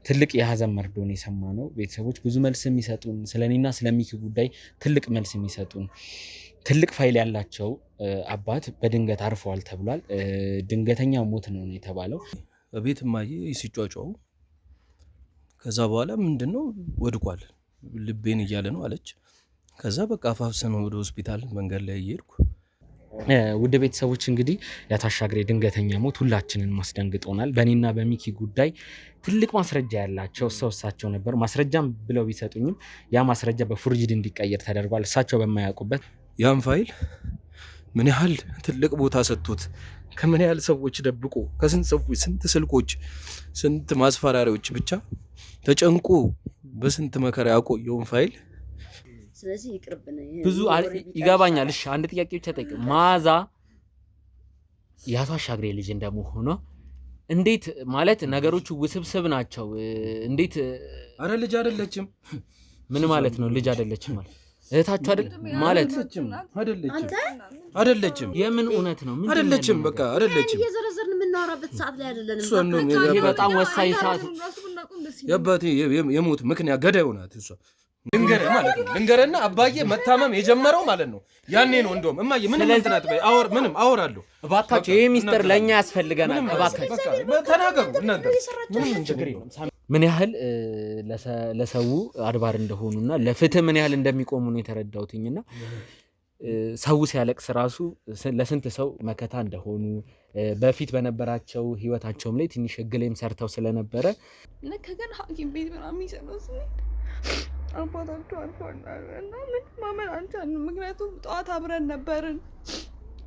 ትልቅ የሀዘን መርዶን የሰማነው ቤተሰቦች ብዙ መልስ የሚሰጡን ስለኔና ስለሚኪ ጉዳይ ትልቅ መልስ የሚሰጡን ትልቅ ፋይል ያላቸው አባት በድንገት አርፈዋል ተብሏል። ድንገተኛ ሞት ነው የተባለው። ቤት ማየ ሲጫጫው ከዛ በኋላ ምንድነው ወድቋል ልቤን እያለ ነው አለች። ከዛ በቃ አፋፍሰን ወደ ሆስፒታል መንገድ ላይ እየሄድኩ ውድ ቤተሰቦች እንግዲህ ያታሻግሬ ድንገተኛ ሞት ሁላችንን ማስደንግጦናል። በእኔና በሚኪ ጉዳይ ትልቅ ማስረጃ ያላቸው እሳቸው ነበር። ማስረጃም ብለው ቢሰጡኝም ያ ማስረጃ በፉርጅድ እንዲቀየር ተደርጓል። እሳቸው በማያውቁበት ያን ፋይል ምን ያህል ትልቅ ቦታ ሰጥቶት ከምን ያህል ሰዎች ደብቆ ከስንት ሰዎች ስንት ስልኮች ስንት ማስፈራሪያዎች ብቻ ተጨንቆ በስንት መከራ ያቆየውን ፋይል ስለዚህ ይቅርብና ብዙ ይገባኛል። እሺ አንድ ጥያቄ ብቻ ጠይቅ። ማዛ ያታሻግሬ ልጅ እንደመሆኗ እንዴት ማለት ነገሮቹ ውስብስብ ናቸው። እንዴት አረ ልጅ አይደለችም። ምን ማለት ነው? ልጅ አይደለችም ማለት እህታችሁ አይደል ማለት አይደለችም። የምን እውነት ነው? ምን አይደለችም። በቃ አይደለችም። እየዘረዘርን የምናወራበት ሰዓት ላይ አይደለንም። ይሄ በጣም ወሳኝ ሰዓት የአባቴ የሞት ምክንያት ገዳዩ ናት እሷ። ልንገርህ ማለት ነው። ልንገርህና አባዬ መታመም የጀመረው ማለት ነው ያኔ ነው። እንደውም እማዬ ምንም እንትናት በይ ምንም አወራለሁ። እባካችሁ ይሄ ሚስጥር ለኛ ያስፈልገናል። እባካችሁ ተናገሩ እናንተ። ምንም ችግር የለም። ምን ያህል ለሰው አድባር እንደሆኑና ለፍትህ ምን ያህል እንደሚቆሙ ነው የተረዳሁትኝና ሰው ሲያለቅስ ራሱ ለስንት ሰው መከታ እንደሆኑ በፊት በነበራቸው ህይወታቸውም ላይ ትንሽ ህግ ላይም ሰርተው ስለነበረ ለከገን ሐኪም ቤት ምናምን ይሰራስ አባታቸው አልፏል እና ምን ማመን አልቻልንም። ምክንያቱም ጠዋት አብረን ነበርን፣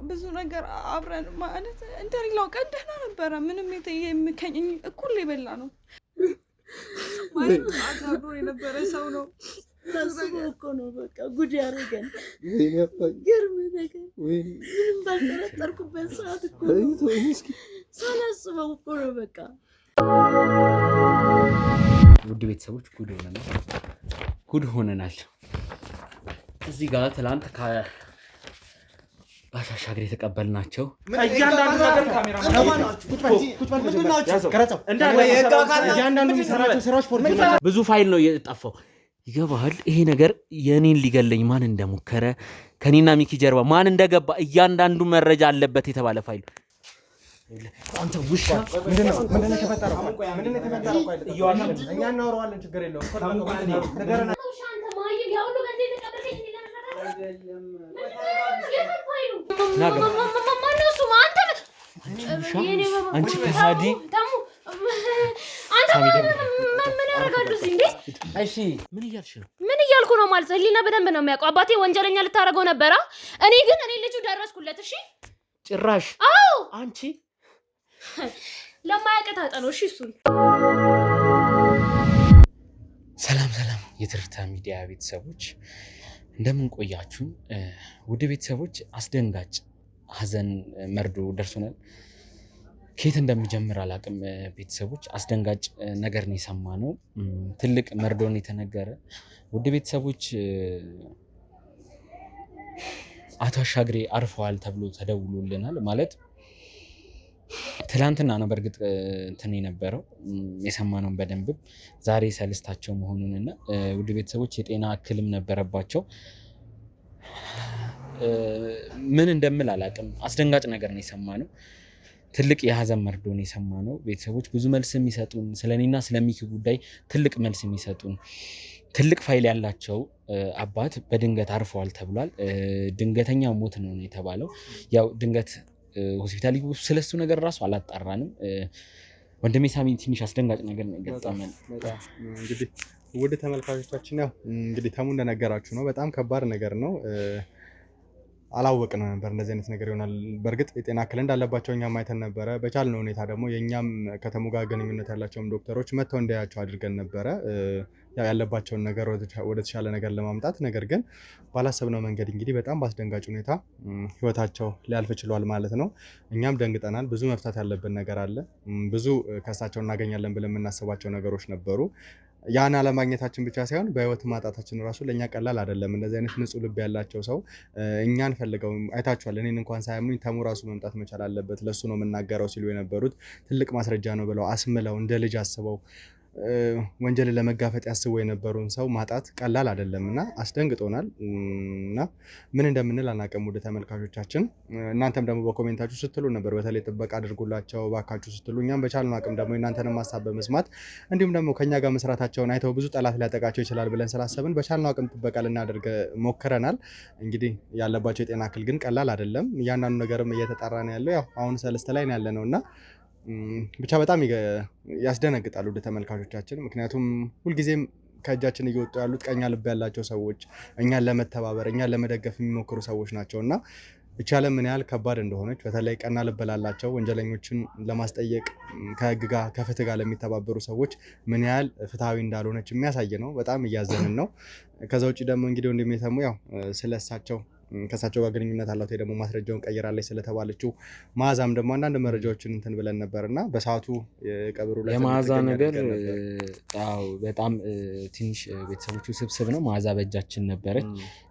ብዙ ነገር አብረን ማለት እንደሌላው ቀን ደህና ነበረ። ምንም የሚከኝ እኩል የበላ ነው ማለት አብሮ የነበረ ሰው ነው። ታስበው እኮ ነው በቃ ጉድ ያደረገን። ግርም ነገር ምንም ባልጠረጠርኩበት ሰዓት እኮ ሳላስበው እኮ ነው በቃ። ውድ ቤተሰቦች ጉድ ሆነናል። እዚህ ጋር ትላንት ከአሻሻግሬ የተቀበልናቸው እያንዳንዱ ነገር ካሜራ ብዙ ፋይል ነው የጠፋው። ይገባል። ይሄ ነገር የኔን ሊገለኝ ማን እንደሞከረ ከኔና ሚኪ ጀርባ ማን እንደገባ እያንዳንዱ መረጃ አለበት የተባለ ፋይል። አንተ ውሻ ምንድነው የተፈጠረው? እኛ እናወራዋለን፣ ችግር የለውም። አንቺ ከሃዲ ምን እያልሽ ነው? ምን እያልኩ ነው ማለት ህሊና በደንብ ነው የሚያውቀው። አባቴ ወንጀለኛ ልታረገው ነበረ። እኔ ልጁ ደረስኩለት። እሺ ጭራሽ አዎ አንቺ ለማያውቀት አጠነው። እሺ እሱን ሰላም የትርታ ሚዲያ ቤተሰቦች እንደምን ቆያችሁ? ውድ ቤተሰቦች አስደንጋጭ ሀዘን መርዶ ደርሶናል። ከየት እንደሚጀምር አላቅም። ቤተሰቦች አስደንጋጭ ነገር ነው የሰማነው። ትልቅ መርዶ ነው የተነገረ። ውድ ቤተሰቦች አቶ አሻግሬ አርፈዋል ተብሎ ተደውሎልናል። ማለት ትላንትና ነው በእርግጥ እንትን የነበረው የሰማነው በደንብ ዛሬ ሰልስታቸው መሆኑንና ውድ ቤተሰቦች የጤና እክልም ነበረባቸው። ምን እንደምል አላቅም። አስደንጋጭ ነገር ነው የሰማነው። ትልቅ የሀዘን መርዶ ነው የሰማነው። ቤተሰቦች ብዙ መልስ የሚሰጡን ስለኔና ስለሚኪ ጉዳይ ትልቅ መልስ የሚሰጡን ትልቅ ፋይል ያላቸው አባት በድንገት አርፈዋል ተብሏል። ድንገተኛ ሞት ነው የተባለው። ያው ድንገት ሆስፒታል ስለሱ ነገር ራሱ አላጣራንም። ወንድሜ ሳሚ ትንሽ አስደንጋጭ ነገር ነው የገጠመን። እንግዲህ ውድ ተመልካቾቻችን ያው እንግዲህ ተሙ እንደነገራችሁ ነው። በጣም ከባድ ነገር ነው። አላወቅንም ነበር እንደዚህ አይነት ነገር ይሆናል። በእርግጥ የጤና እክል እንዳለባቸው እኛም አይተን ነበረ። በቻልነው ሁኔታ ደግሞ የኛም ከተሙ ጋር ግንኙነት ያላቸውም ዶክተሮች መጥተው እንዲያያቸው አድርገን ነበረ ያለባቸውን ነገር ወደ ተሻለ ነገር ለማምጣት። ነገር ግን ባላሰብነው መንገድ እንግዲህ በጣም በአስደንጋጭ ሁኔታ ህይወታቸው ሊያልፍ ችሏል ማለት ነው። እኛም ደንግጠናል። ብዙ መፍታት ያለብን ነገር አለ። ብዙ ከእሳቸው እናገኛለን ብለን የምናስባቸው ነገሮች ነበሩ። ያን አለማግኘታችን ብቻ ሳይሆን በህይወት ማጣታችን ራሱ ለኛ ቀላል አይደለም። እንደዚህ አይነት ንጹህ ልብ ያላቸው ሰው እኛን ፈልገው አይታችኋል። እኔን እንኳን ሳያምኑኝ ተሙ ራሱ መምጣት መቻል አለበት ለሱ ነው የምናገረው ሲሉ የነበሩት ትልቅ ማስረጃ ነው ብለው አስምለው እንደ ልጅ አስበው ወንጀልን ለመጋፈጥ ያስቡ የነበሩን ሰው ማጣት ቀላል አይደለምና አስደንግጦናል እና ምን እንደምንል አናውቅም። ወደ ተመልካቾቻችን እናንተም ደግሞ በኮሜንታችሁ ስትሉ ነበር በተለይ ጥበቃ አድርጉላቸው ባካችሁ ስትሉ እኛም በቻልነው አቅም ደግሞ እናንተንም ሀሳብ በመስማት እንዲሁም ደግሞ ከኛ ጋር መስራታቸውን አይተው ብዙ ጠላት ሊያጠቃቸው ይችላል ብለን ስላሰብን በቻልነው አቅም ጥበቃ ልናደርግ ሞክረናል። እንግዲህ ያለባቸው የጤና እክል ግን ቀላል አይደለም። እያንዳንዱ ነገርም እየተጣራ ነው ያለው። ያው አሁን ሰለስተ ላይ ነው ያለነውና ብቻ በጣም ያስደነግጣሉ ወደ ተመልካቾቻችን። ምክንያቱም ሁልጊዜም ከእጃችን እየወጡ ያሉት ቀኛ ልብ ያላቸው ሰዎች እኛን ለመተባበር እኛን ለመደገፍ የሚሞክሩ ሰዎች ናቸውና እቺ ዓለም ምን ያህል ከባድ እንደሆነች በተለይ ቀና ልብ ላላቸው ወንጀለኞችን ለማስጠየቅ ከህግ ጋር ከፍትህ ጋር ለሚተባበሩ ሰዎች ምን ያህል ፍትሃዊ እንዳልሆነች የሚያሳይ ነው። በጣም እያዘንን ነው። ከዛ ውጪ ደግሞ እንግዲህ እንደሚሰሙ ያው ስለሳቸው ከሳቸው ጋር ግንኙነት አላት ወይ ደግሞ ማስረጃውን ቀይራለች ስለተባለችው መዓዛም ደግሞ አንዳንድ መረጃዎችን እንትን ብለን ነበርና በሰዓቱ የቀብሩ ላይ የመዓዛ ነገር አዎ በጣም ትንሽ ቤተሰቦቹ ስብስብ ነው። መዓዛ በእጃችን ነበረች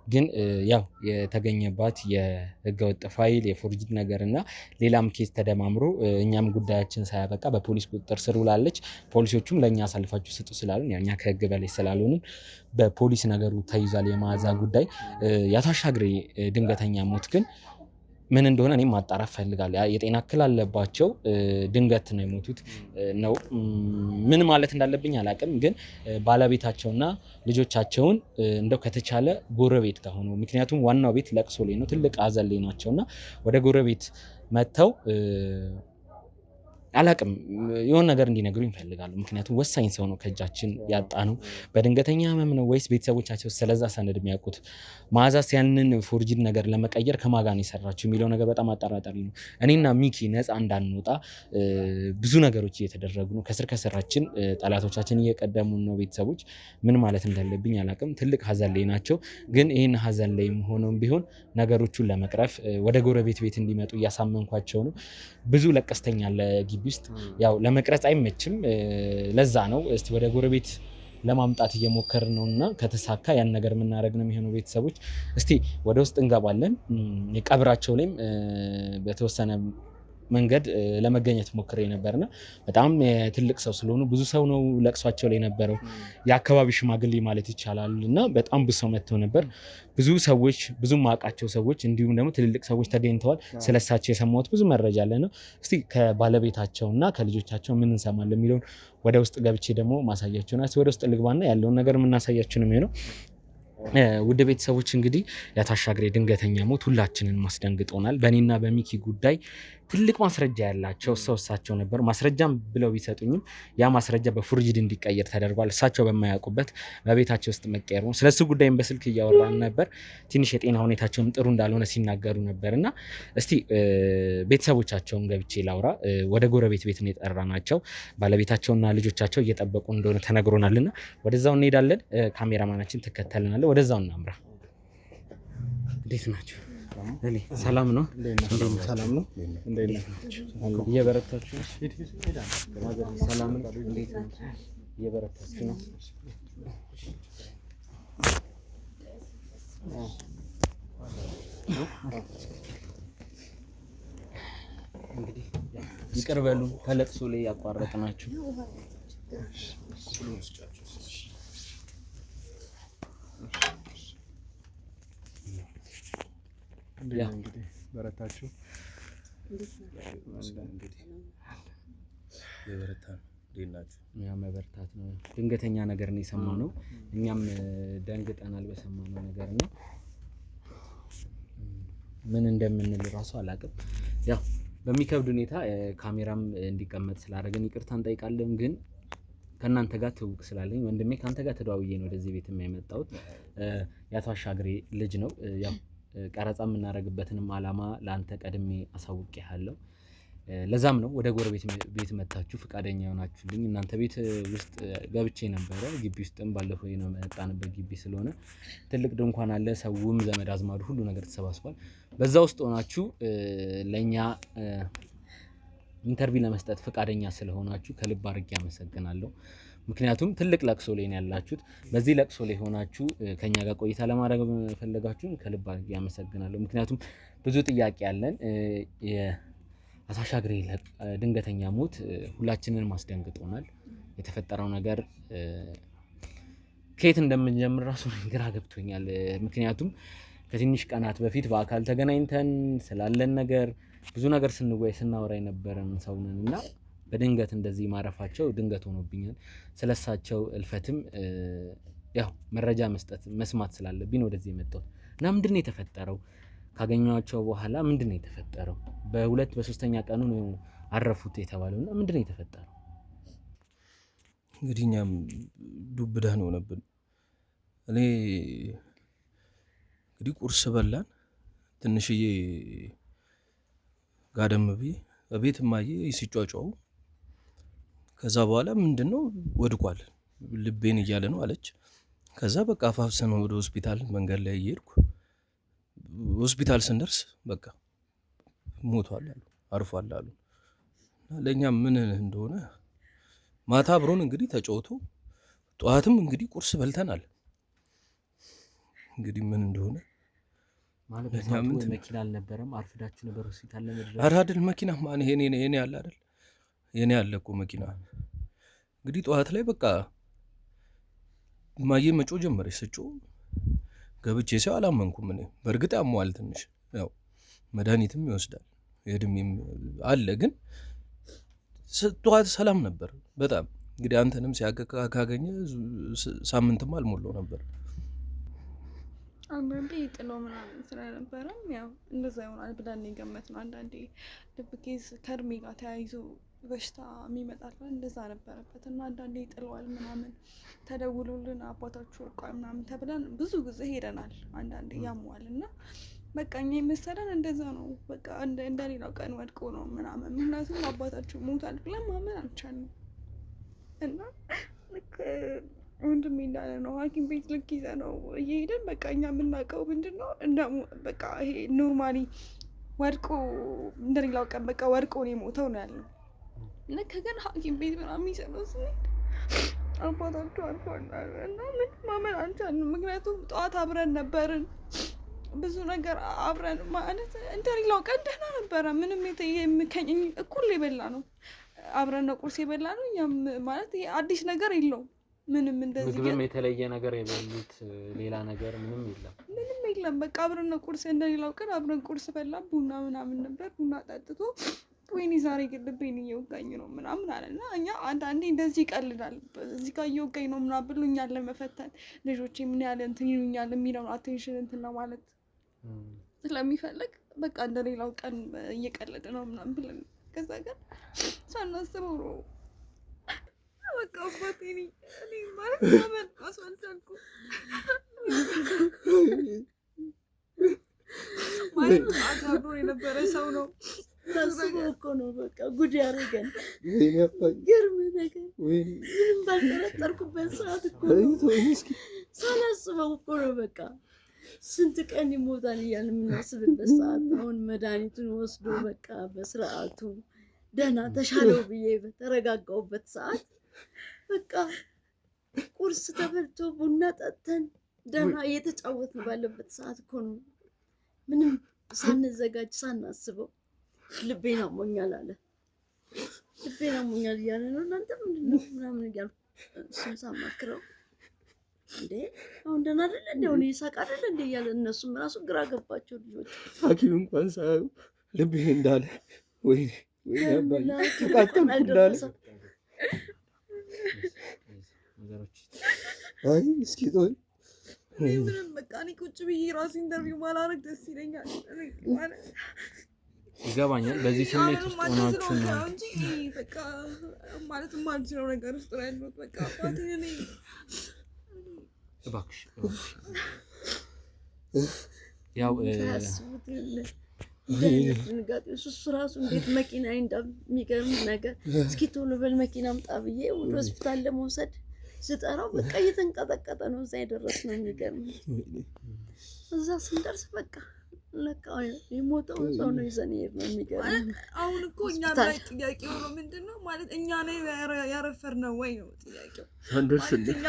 ግን ያው የተገኘባት የህገወጥ ፋይል የፎርጅድ ነገር እና ሌላም ኬስ ተደማምሮ እኛም ጉዳያችን ሳያበቃ በፖሊስ ቁጥጥር ስር ውላለች። ፖሊሶቹም ለእኛ አሳልፋችሁ ስጡ ስላሉን ያው እኛ ከህግ በላይ ስላልሆንን በፖሊስ ነገሩ ተይዟል። የመዓዛ ጉዳይ የአቶ አሻግሬ ድንገተኛ ሞት ግን ምን እንደሆነ እኔም ማጣራት ፈልጋለሁ። የጤና እክል አለባቸው ድንገት ነው የሞቱት ነው ምን ማለት እንዳለብኝ አላውቅም። ግን ባለቤታቸውና ልጆቻቸውን እንደው ከተቻለ ጎረቤት ጋር ሆነው ምክንያቱም ዋናው ቤት ለቅሶ ላይ ነው ትልቅ ሀዘን ላይ ናቸውና ወደ ጎረቤት መጥተው አላቅም የሆነ ነገር እንዲነግሩኝ እፈልጋለሁ። ምክንያቱም ወሳኝ ሰው ነው ከእጃችን ያጣ ነው። በድንገተኛ ህመም ነው ወይስ ቤተሰቦቻቸው ስለዛ ሰነድ የሚያውቁት? መዓዛስ ያንን ፎርጅድ ነገር ለመቀየር ከማን ጋር ነው የሰራችው የሚለው ነገር በጣም አጠራጣሪ ነው። እኔና ሚኪ ነፃ እንዳንወጣ ብዙ ነገሮች እየተደረጉ ነው። ከስር ከስራችን ጠላቶቻችን እየቀደሙን ነው። ቤተሰቦች ምን ማለት እንዳለብኝ አላቅም። ትልቅ ሀዘን ላይ ናቸው። ግን ይህን ሀዘን ላይ ሆነውም ቢሆን ነገሮቹን ለመቅረፍ ወደ ጎረቤት ቤት እንዲመጡ እያሳመንኳቸው ነው። ብዙ ለቀስተኛ ለግቢ ውስጥ ያው ለመቅረጽ አይመችም። ለዛ ነው እስቲ ወደ ጎረቤት ለማምጣት እየሞከርን ነውና ከተሳካ ያን ነገር የምናደርግ ነው የሚሆነው። ቤተሰቦች እስቲ ወደ ውስጥ እንገባለን። የቀብራቸው ላይም በተወሰነ መንገድ ለመገኘት ሞክሬ ነበርና በጣም ትልቅ ሰው ስለሆኑ ብዙ ሰው ነው ለቅሷቸው ላይ ነበረው። የአካባቢ ሽማግሌ ማለት ይቻላል እና በጣም ብዙ ሰው መጥተው ነበር። ብዙ ሰዎች ብዙ ማውቃቸው ሰዎች እንዲሁም ደግሞ ትልልቅ ሰዎች ተገኝተዋል። ስለሳቸው የሰማሁት ብዙ መረጃ አለ ነው። እስቲ ከባለቤታቸውና ከልጆቻቸው ምን እንሰማለን የሚለውን ወደ ውስጥ ገብቼ ደግሞ ማሳያቸው ነው። ወደ ውስጥ ልግባና ያለውን ነገር የምናሳያቸው ነው የሚሆነው። ውድ ቤተሰቦች እንግዲህ የአቶ አሻግሬ ድንገተኛ ሞት ሁላችንን ማስደንግጦናል። በእኔና በሚኪ ጉዳይ ትልቅ ማስረጃ ያላቸው እሳቸው ነበሩ። ማስረጃም ብለው ቢሰጡኝም ያ ማስረጃ በፎርጅድ እንዲቀየር ተደርጓል። እሳቸው በማያውቁበት በቤታቸው ውስጥ መቀየር ነው። ስለሱ ጉዳይም በስልክ እያወራን ነበር። ትንሽ የጤና ሁኔታቸውም ጥሩ እንዳልሆነ ሲናገሩ ነበር እና እስቲ ቤተሰቦቻቸውን ገብቼ ላውራ። ወደ ጎረቤት ቤት ነው የጠራናቸው። ባለቤታቸውና ልጆቻቸው እየጠበቁ እንደሆነ ተነግሮናልና ወደዛው እንሄዳለን። ካሜራማናችን ትከተልናለ። ወደዛው እናምራ። እንዴት ናቸው? ሰላም ነው? ሰላም ነው። እየበረታችሁ ሰላም ነው? እንዴት ነው? እየበረታችሁ ነው? እንግዲህ ይቅር በሉ ከለቅሶ ላይ ያቋረጥናችሁ። እንግዲህ በረታችሁ። መበርታት ነው። ድንገተኛ ነገር ነው የሰማነው። እኛም ደንግጠናል በሰማነው ነገር ነው። ምን እንደምንል ራሱ አላውቅም። ያው በሚከብድ ሁኔታ ካሜራም እንዲቀመጥ ስላደረገን ይቅርታ እንጠይቃለን። ግን ከእናንተ ጋር ትውውቅ ስላለኝ ወንድሜ ከአንተ ጋር ተደዋውዬ ነው ወደዚህ ቤት የመጣሁት። የአቶ አሻግሬ ልጅ ነው። ያው ቀረጻ የምናደርግበትንም አላማ ለአንተ ቀድሜ አሳውቄሃለሁ። ለዛም ነው ወደ ጎረቤት ቤት መታችሁ ፈቃደኛ ሆናችሁልኝ። እናንተ ቤት ውስጥ ገብቼ ነበረ። ግቢ ውስጥም ባለፈው ነው መጣንበት ግቢ ስለሆነ ትልቅ ድንኳን አለ። ሰውም ዘመድ አዝማዱ ሁሉ ነገር ተሰባስቧል። በዛ ውስጥ ሆናችሁ ለኛ ኢንተርቪው ለመስጠት ፈቃደኛ ስለሆናችሁ ከልብ አድርጌ አመሰግናለሁ። ምክንያቱም ትልቅ ለቅሶ ላይ ነው ያላችሁት። በዚህ ለቅሶ ላይ ሆናችሁ ከኛ ጋር ቆይታ ለማድረግ ፈለጋችሁ ከልብ አድርጌ አመሰግናለሁ። ምክንያቱም ብዙ ጥያቄ አለን። የአቶ አሻግሬ ድንገተኛ ሞት ሁላችንን ማስደንግጦናል። የተፈጠረው ነገር ከየት እንደምንጀምር ራሱ ግራ ገብቶኛል። ምክንያቱም ከትንሽ ቀናት በፊት በአካል ተገናኝተን ስላለን ነገር ብዙ ነገር ስናወራ የነበረን ሰው ነን እና በድንገት እንደዚህ ማረፋቸው ድንገት ሆኖብኛል። ስለሳቸው እልፈትም ያው መረጃ መስማት ስላለብኝ ወደዚህ የመጣሁት እና ምንድነው የተፈጠረው? ካገኘኋቸው በኋላ ምንድነው የተፈጠረው? በሁለት በሶስተኛ ቀኑ ነው አረፉት የተባለው እና ምንድነው የተፈጠረው? እንግዲህ እኛም ዱብዳ ነው ሆነብን። እኔ እንግዲህ ቁርስ በላን ትንሽዬ ጋደም ብዬ ቤት ማየ ሲጫጫው ከዛ በኋላ ምንድነው ወድቋል ልቤን እያለ ነው አለች። ከዛ በቃ አፋፍሰን ወደ ሆስፒታል መንገድ ላይ እየሄድኩ ሆስፒታል ስንደርስ በቃ ሞቷል አሉ፣ አርፏል አሉ። ለኛ ምን እንደሆነ ማታ አብሮን እንግዲህ ተጫውቶ ጠዋትም እንግዲህ ቁርስ በልተናል። እንግዲህ ምን እንደሆነ ማለት መኪና አልነበረም። አርፍዳችሁ ነበር ሆስፒታል ለመድረስ? ኧረ አይደል መኪና ማን የኔ ያለ አይደል የኔ ያለ እኮ መኪና። እንግዲህ ጠዋት ላይ በቃ ማየ መጮ ጀመረች። ስጮ ገብቼ ሲያው አላመንኩም። እኔ በእርግጥ ያሟል ትንሽ ያው መድኃኒትም ይወስዳል የእድሜም አለ፣ ግን ጠዋት ሰላም ነበር በጣም። እንግዲህ አንተንም ካገኘ ሳምንትም አልሞላው ነበር። አንዳንዴ ጥሎ ምናምን ስለነበረም ያው እንደዛ ይሆናል ብለን ገመት ነው። አንዳንዴ ልብ ኬዝ ከእድሜ ጋር ተያይዞ በሽታ የሚመጣል እንደዛ ነበረበት እና አንዳንዴ ጥለዋል ምናምን ተደውሎልን አባታችሁ ወድቋል ምናምን ተብለን ብዙ ጊዜ ሄደናል። አንዳንዴ ያሟል እና በቃ እኛ የመሰለን እንደዛ ነው። በቃ እንደሌላው ቀን ወድቆ ነው ምናምን፣ ምክንያቱም አባታችሁ ሞታል ብለን ማመን አልቻልንም እና ልክ ወንድሜ እንዳለ ነው ሐኪም ቤት ልክ ይዘ ነው እየሄደን በቃ እኛ የምናውቀው ምንድን ነው በቃ ይሄ ኖርማሊ ወድቆ እንደሌላው ቀን በቃ ወድቆ ነው የሞተው ነው ያለው። ልክ ግን ሐኪም ቤት ምናምን ይዘነው ስንሄድ አባታችሁ አልፏል እና ምን ማመን አልቻልንም። ምክንያቱም ጠዋት አብረን ነበርን፣ ብዙ ነገር አብረን ማለት እንደሌላው ቀን ደህና ነበረ። ምንም የምከኝ እኩል የበላ ነው አብረን ነው ቁርስ የበላ ነው። እኛም ማለት ይሄ አዲስ ነገር የለውም ምንም እንደዚህ ምግብም የተለየ ነገር የበሉት ሌላ ነገር ምንም የለም። በቃ አብረን ነው ቁርስ እንደሌላው ቀን አብረን ቁርስ በላ፣ ቡና ምናምን ነበር። ቡና ጠጥቶ ወይኔ ዛሬ ግን ልቤን እየወጋኝ ነው ምናምን አለና እኛ አንዳንዴ እንደዚህ ይቀልዳል እዚህ ጋር እየወጋኝ ነው ምናምን ብሎ እኛን ለመፈተን ልጆቼ ምን ያለ እንትን ይሉኛል የሚለውን አቴንሽን እንትን ለማለት ስለሚፈልግ በቃ እንደሌላው ቀን እየቀለደ ነው ምናምን ብለን ከዛ ግን ሳናስበው ነው በቃ አባቴ እኔ ማለት ማመን አስወልታልኩ ማለት አጋብሮ የነበረ ሰው ነው። ታስበው እኮ ነው በቃ ጉድ ያደረገን። ግርም ነገር ምንም ባልጠረጠርኩበት ሰዓት እኮ ነው ሳላስበው እኮ ነው በቃ ስንት ቀን ይሞታል እያልን የምናስብበት ሰዓት አሁን መድኃኒቱን ወስዶ በቃ በስርዓቱ ደህና ተሻለው ብዬ በተረጋጋውበት ሰዓት በቃ ቁርስ ተበልቶ ቡና ጠጥተን ደህና እየተጫወትን ባለበት ሰዓት እኮ ነው ምንም ሳንዘጋጅ ሳናስበው ልቤን አሞኛል አለ። ልቤን አሞኛል እያለ ነው። እናንተ ምንድነው ምናምን እያልኩ እሱን ሳማክረው እንዴ አሁን ደህና አይደለ እንዴ አሁን ይሳቅ አይደለ እንዴ እያለ እነሱም ራሱ ግራ ገባቸው ልጆች። ሐኪም እንኳን ሳያዩ ልቤ እንዳለ ወይ ያባል ተቃጠልኩ እንዳለ አይ እስኪ ተወኝ። ምንም በቃ እኔ ቁጭ ብዬ ራሱ ኢንተርቪው ባላረግ ደስ ይለኛል ማለት ይገባኛል። በዚህ ስሜት ውስጥ ሆናችሁ ነው እንጂ በቃ ማለት የማልችለው ነገር ውስጥ ነው ያለሁት። በቃ አባቴ እኔ እባክሽ ያው ድንጋጤ እሱ ራሱ እንዴት መኪና እንደሚገርም ነገር እስኪ ቶሎ በል መኪና አምጣ ብዬ ወደ ሆስፒታል ለመውሰድ ስጠራው በቃ እየተንቀጠቀጠ ነው እዛ የደረስነው። የሚገርም እዛ ስንደርስ በቃ ለካ የሞተው ሰው ነው ይዘን የሄድነው። የሚገርም አሁን እኮ እኛ ላይ ጥያቄው ነው ምንድነው ማለት እኛ ላይ ያረፈርነው ወይ ነው ጥያቄው። እኛ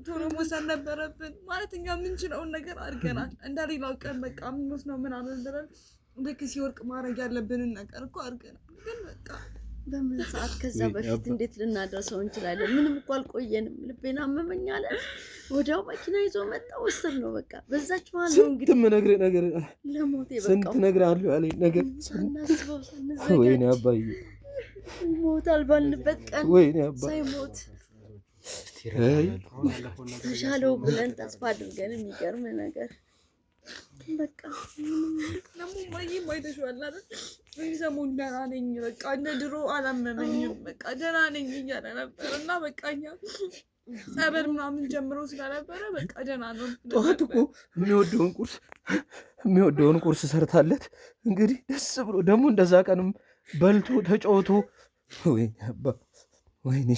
ቶሎ መውሰድ ነበረብን ማለት እኛ የምንችለውን ነገር አድርገናል። እንደሌላው ቀን በቃ ምንወስነው ምናምን ብለን ልክ ሲወርቅ ማድረግ ያለብንን ነገር እኮ አድርገናል። ግን በቃ በምን ሰዓት ከዛ በፊት እንዴት ልናደርሰው እንችላለን? ምንም እኮ አልቆየንም። ልቤን አመመኝ አለ። ወዲያው መኪና ይዞ መጣ፣ ወሰድ ነው በቃ። በዛች መሀል ነው እንግዲህ ምነግርህ ነገር ለሞቴ በቃ ስንት እነግርሃለሁ ያለኝ ነገር ሳናስበው ሳንዘጋጅ ወይኔ አባዬ ይሞታል ባልንበት ቀን ወይኔ አባ ሳይሞት ተሻለው ብለን ተስፋ አድርገን የሚገርም ነገር በቃ ደግሞ ማይም አይተሽዋል አይደል? ሰሞኑን ደህና ነኝ በቃ እንደ ድሮ አላመመኝም በቃ ደህና ነኝ እያለ ነበር እና በቃ እኛ ጸበል ምናምን ጀምሮ ስለነበረ በቃ ደህና ነው። ጠዋት እኮ የሚወደውን ቁርስ ሰርታለት እንግዲህ ደስ ብሎ ደግሞ እንደዛ ቀንም በልቶ ተጫውቶ ወይኔ አባ ወይኔ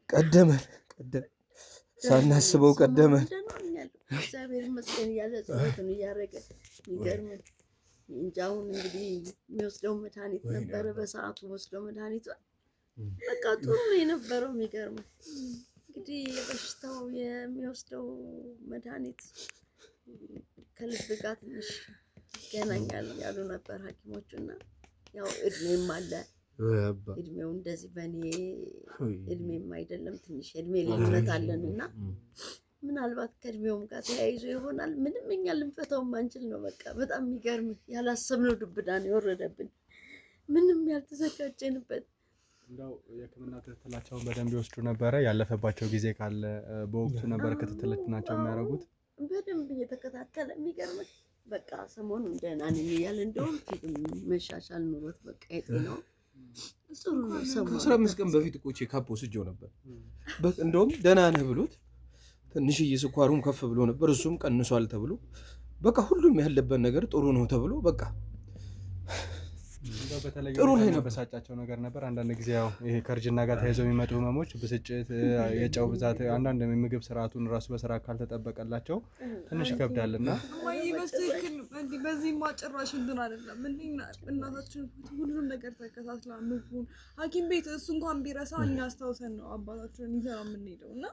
ቀደመን ሳናስበው ቀደመን። እግዚአብሔር ይመስገን እያለ ጸሎቱን እያደረገ የሚገርም እንጂ አሁን እንግዲህ የሚወስደው መድኃኒት ነበረ በሰዓቱ ወስደው መድኃኒቱ በቃ ጥሩ ነው የነበረው። የሚገርም እንግዲህ በሽታው የሚወስደው መድኃኒት ከልብ ጋር ትንሽ ይገናኛል ያሉ ነበር ሐኪሞቹና ያው እድሜም አለ እድሜው እንደዚህ በእኔ እድሜም አይደለም ትንሽ እድሜ ልዩነት አለንና ምናልባት ከእድሜውም ጋር ተያይዞ ይሆናል። ምንም እኛ ልንፈታው ማንችል ነው። በቃ በጣም የሚገርም ያላሰብነው ዱብዳ ነው የወረደብን፣ ምንም ያልተዘጋጀንበት። እንደው የሕክምና ክትትላቸውን በደንብ ይወስዱ ነበረ? ያለፈባቸው ጊዜ ካለ በወቅቱ ነበር ክትትላቸው የሚያደርጉት? በደንብ እየተከታተለ የሚገርም በቃ ሰሞኑን ደህና ነኝ እያለ እንደውም ፊልም መሻሻል ኑሮት በቃ የጤናው ጥሩ ነው። ሰሞኑን 15 ቀን በፊት እኮ ቼክአፕ ወስጄው ነበር። እንደውም ደህና ነህ ብሎት ትንሽዬ ስኳሩም ከፍ ብሎ ነበር፣ እሱም ቀንሷል ተብሎ በቃ ሁሉም ያለበት ነገር ጥሩ ነው ተብሎ በቃ ጥሩ ላይ ነው። በሳጫቸው ነገር ነበር። አንዳንድ ጊዜ ያው ይሄ ከእርጅና ጋር ተያይዘው የሚመጡ ህመሞች፣ ብስጭት፣ የጨው ብዛት፣ አንዳንድ የምግብ ስርዓቱን ራሱ በስራ ካልተጠበቀላቸው ትንሽ ይከብዳልና ወይ በትክክል በዚህማ ጭራሽ እንትን አይደለም። እናታችን ሁሉም ነገር ተከታትላ ምግቡን ሐኪም ቤት እሱ እንኳን ቢረሳ እኛ አስታውሰን ነው አባታችንን ይዘን የምንሄደው እና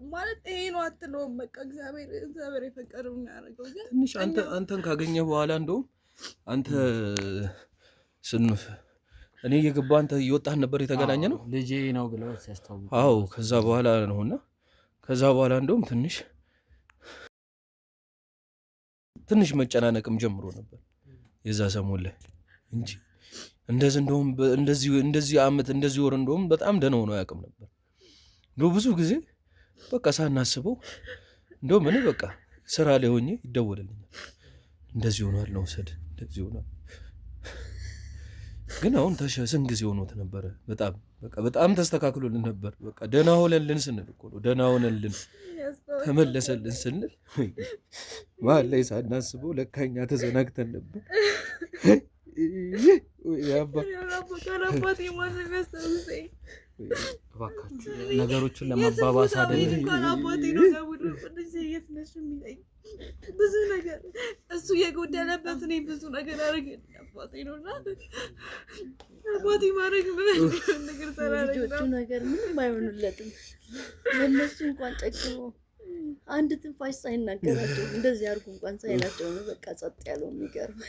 ማለት ይሄ ነው አትለውም። በቃ እግዚአብሔር የፈቀደውን ነው ያደረገው። ትንሽ አንተን ካገኘ በኋላ እንደውም አንተ እኔ እየገባሁ አንተ እየወጣህ ነበር የተገናኘ ነው ልጄ ነው ብለው ሲያስታውቁ። አዎ ከዛ በኋላ ነውና ከዛ በኋላ እንደውም ትንሽ መጨናነቅም ጀምሮ ነበር የዛ ሰሞን ላይ እንጂ እንደውም እንደዚህ ዓመት እንደዚህ ወር እንደውም በጣም ደህና ሆኖ አያውቅም ነበር። እንደው ብዙ ጊዜ በቃ ሳናስበው እንደውም እኔ በቃ ስራ ላይ ሆኜ ይደወልልኛል፣ እንደዚህ ሆኗል ነው ወሰድ እንደዚህ ሆኗል። ግን አሁን ስንት ጊዜ ሆኖት ነበረ? በጣም ተስተካክሎልን ነበር። በቃ ደህና ሆነልን ስንል እኮ ነው ደህና ሆነልን ተመለሰልን ስንል መሀል ላይ ሳናስበው ለካ እኛ ተዘናግተን ነበር። ነገሮችን ለማባባስ አይደለም ብዙ ነገር እሱ የጎደለበት እኔ ብዙ ነገር አረግ አባቴ ነውና አባቴ ማድረግ ነገር ሰራረግ ልጆቹ ነገር ምንም አይሆኑለትም። ለነሱ እንኳን ጨክኖ አንድ ትንፋሽ ሳይናገራቸው እንደዚህ አድርጉ እንኳን ሳይላቸው ነው በቃ ጸጥ ያለው። የሚገርም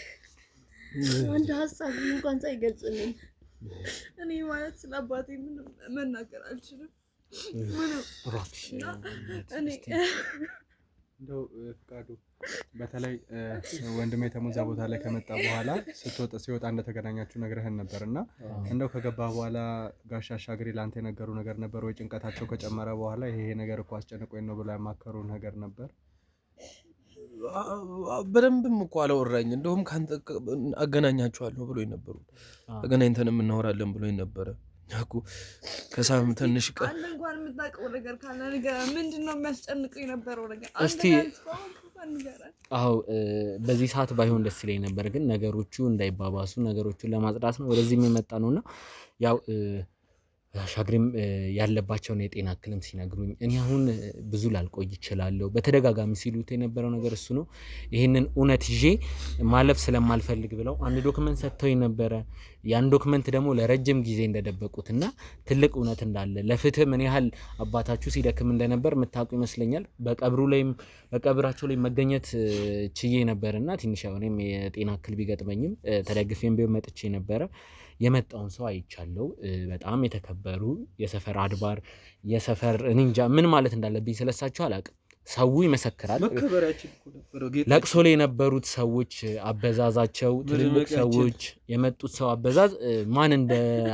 አንድ ሀሳብ እንኳን ሳይገልጽልኝ እኔ ማለት ስለ አባቴ ምንም መናገር አልችልም። ምንም እኔ እንደው ፍቃዱ በተለይ ወንድሜ ተሞዛ ቦታ ላይ ከመጣ በኋላ ሲወጣ እንደተገናኛችሁ ነግረህን ነበር እና እንደው ከገባ በኋላ ጋሽ አሻግሬ ለአንተ የነገሩ ነገር ነበር ወይ? ጭንቀታቸው ከጨመረ በኋላ ይሄ ነገር እኮ አስጨንቆኝ ነው ብላ ያማከሩ ነገር ነበር? በደንብም እኮ አላወራኝ። እንደውም ከአንተ አገናኛችኋለሁ ብሎኝ ነበሩ። ተገናኝተን እናወራለን ብሎኝ ነበረ እኮ ከሳም ትንሽ ቀን አንተ እንኳን የምታውቀው ነገር ካለ ነገር ምንድነው የሚያስጨንቀው የነበረው ነገር? እስቲ አዎ በዚህ ሰዓት ባይሆን ደስ ይለኝ ነበር፣ ግን ነገሮቹ እንዳይባባሱ ነገሮቹን ለማጽዳት ነው ወደዚህም የመጣ ነውና ያው አሻግሬም ያለባቸውን የጤና እክልም ሲነግሩኝ እኔ አሁን ብዙ ላልቆይ እችላለሁ። በተደጋጋሚ ሲሉት የነበረው ነገር እሱ ነው። ይህንን እውነት ይዤ ማለፍ ስለማልፈልግ ብለው አንድ ዶክመንት ሰጥተውኝ ነበረ። ያን ዶክመንት ደግሞ ለረጅም ጊዜ እንደደበቁትና ትልቅ እውነት እንዳለ ለፍትህ ምን ያህል አባታችሁ ሲደክም እንደነበር የምታውቁ ይመስለኛል። በቀብራቸው ላይ መገኘት ችዬ ነበርና ትንሽ እኔም የጤና እክል ቢገጥመኝም ተደግፌም ቢሆን መጥቼ ነበረ። የመጣውን ሰው አይቻለው። በጣም የተከበሩ የሰፈር አድባር የሰፈር እንጃ ምን ማለት እንዳለብኝ ስለሳቸው አላውቅም። ሰው ይመሰክራል። ለቅሶ ላይ የነበሩት ሰዎች አበዛዛቸው፣ ትልልቅ ሰዎች የመጡት ሰው አበዛዝ ማን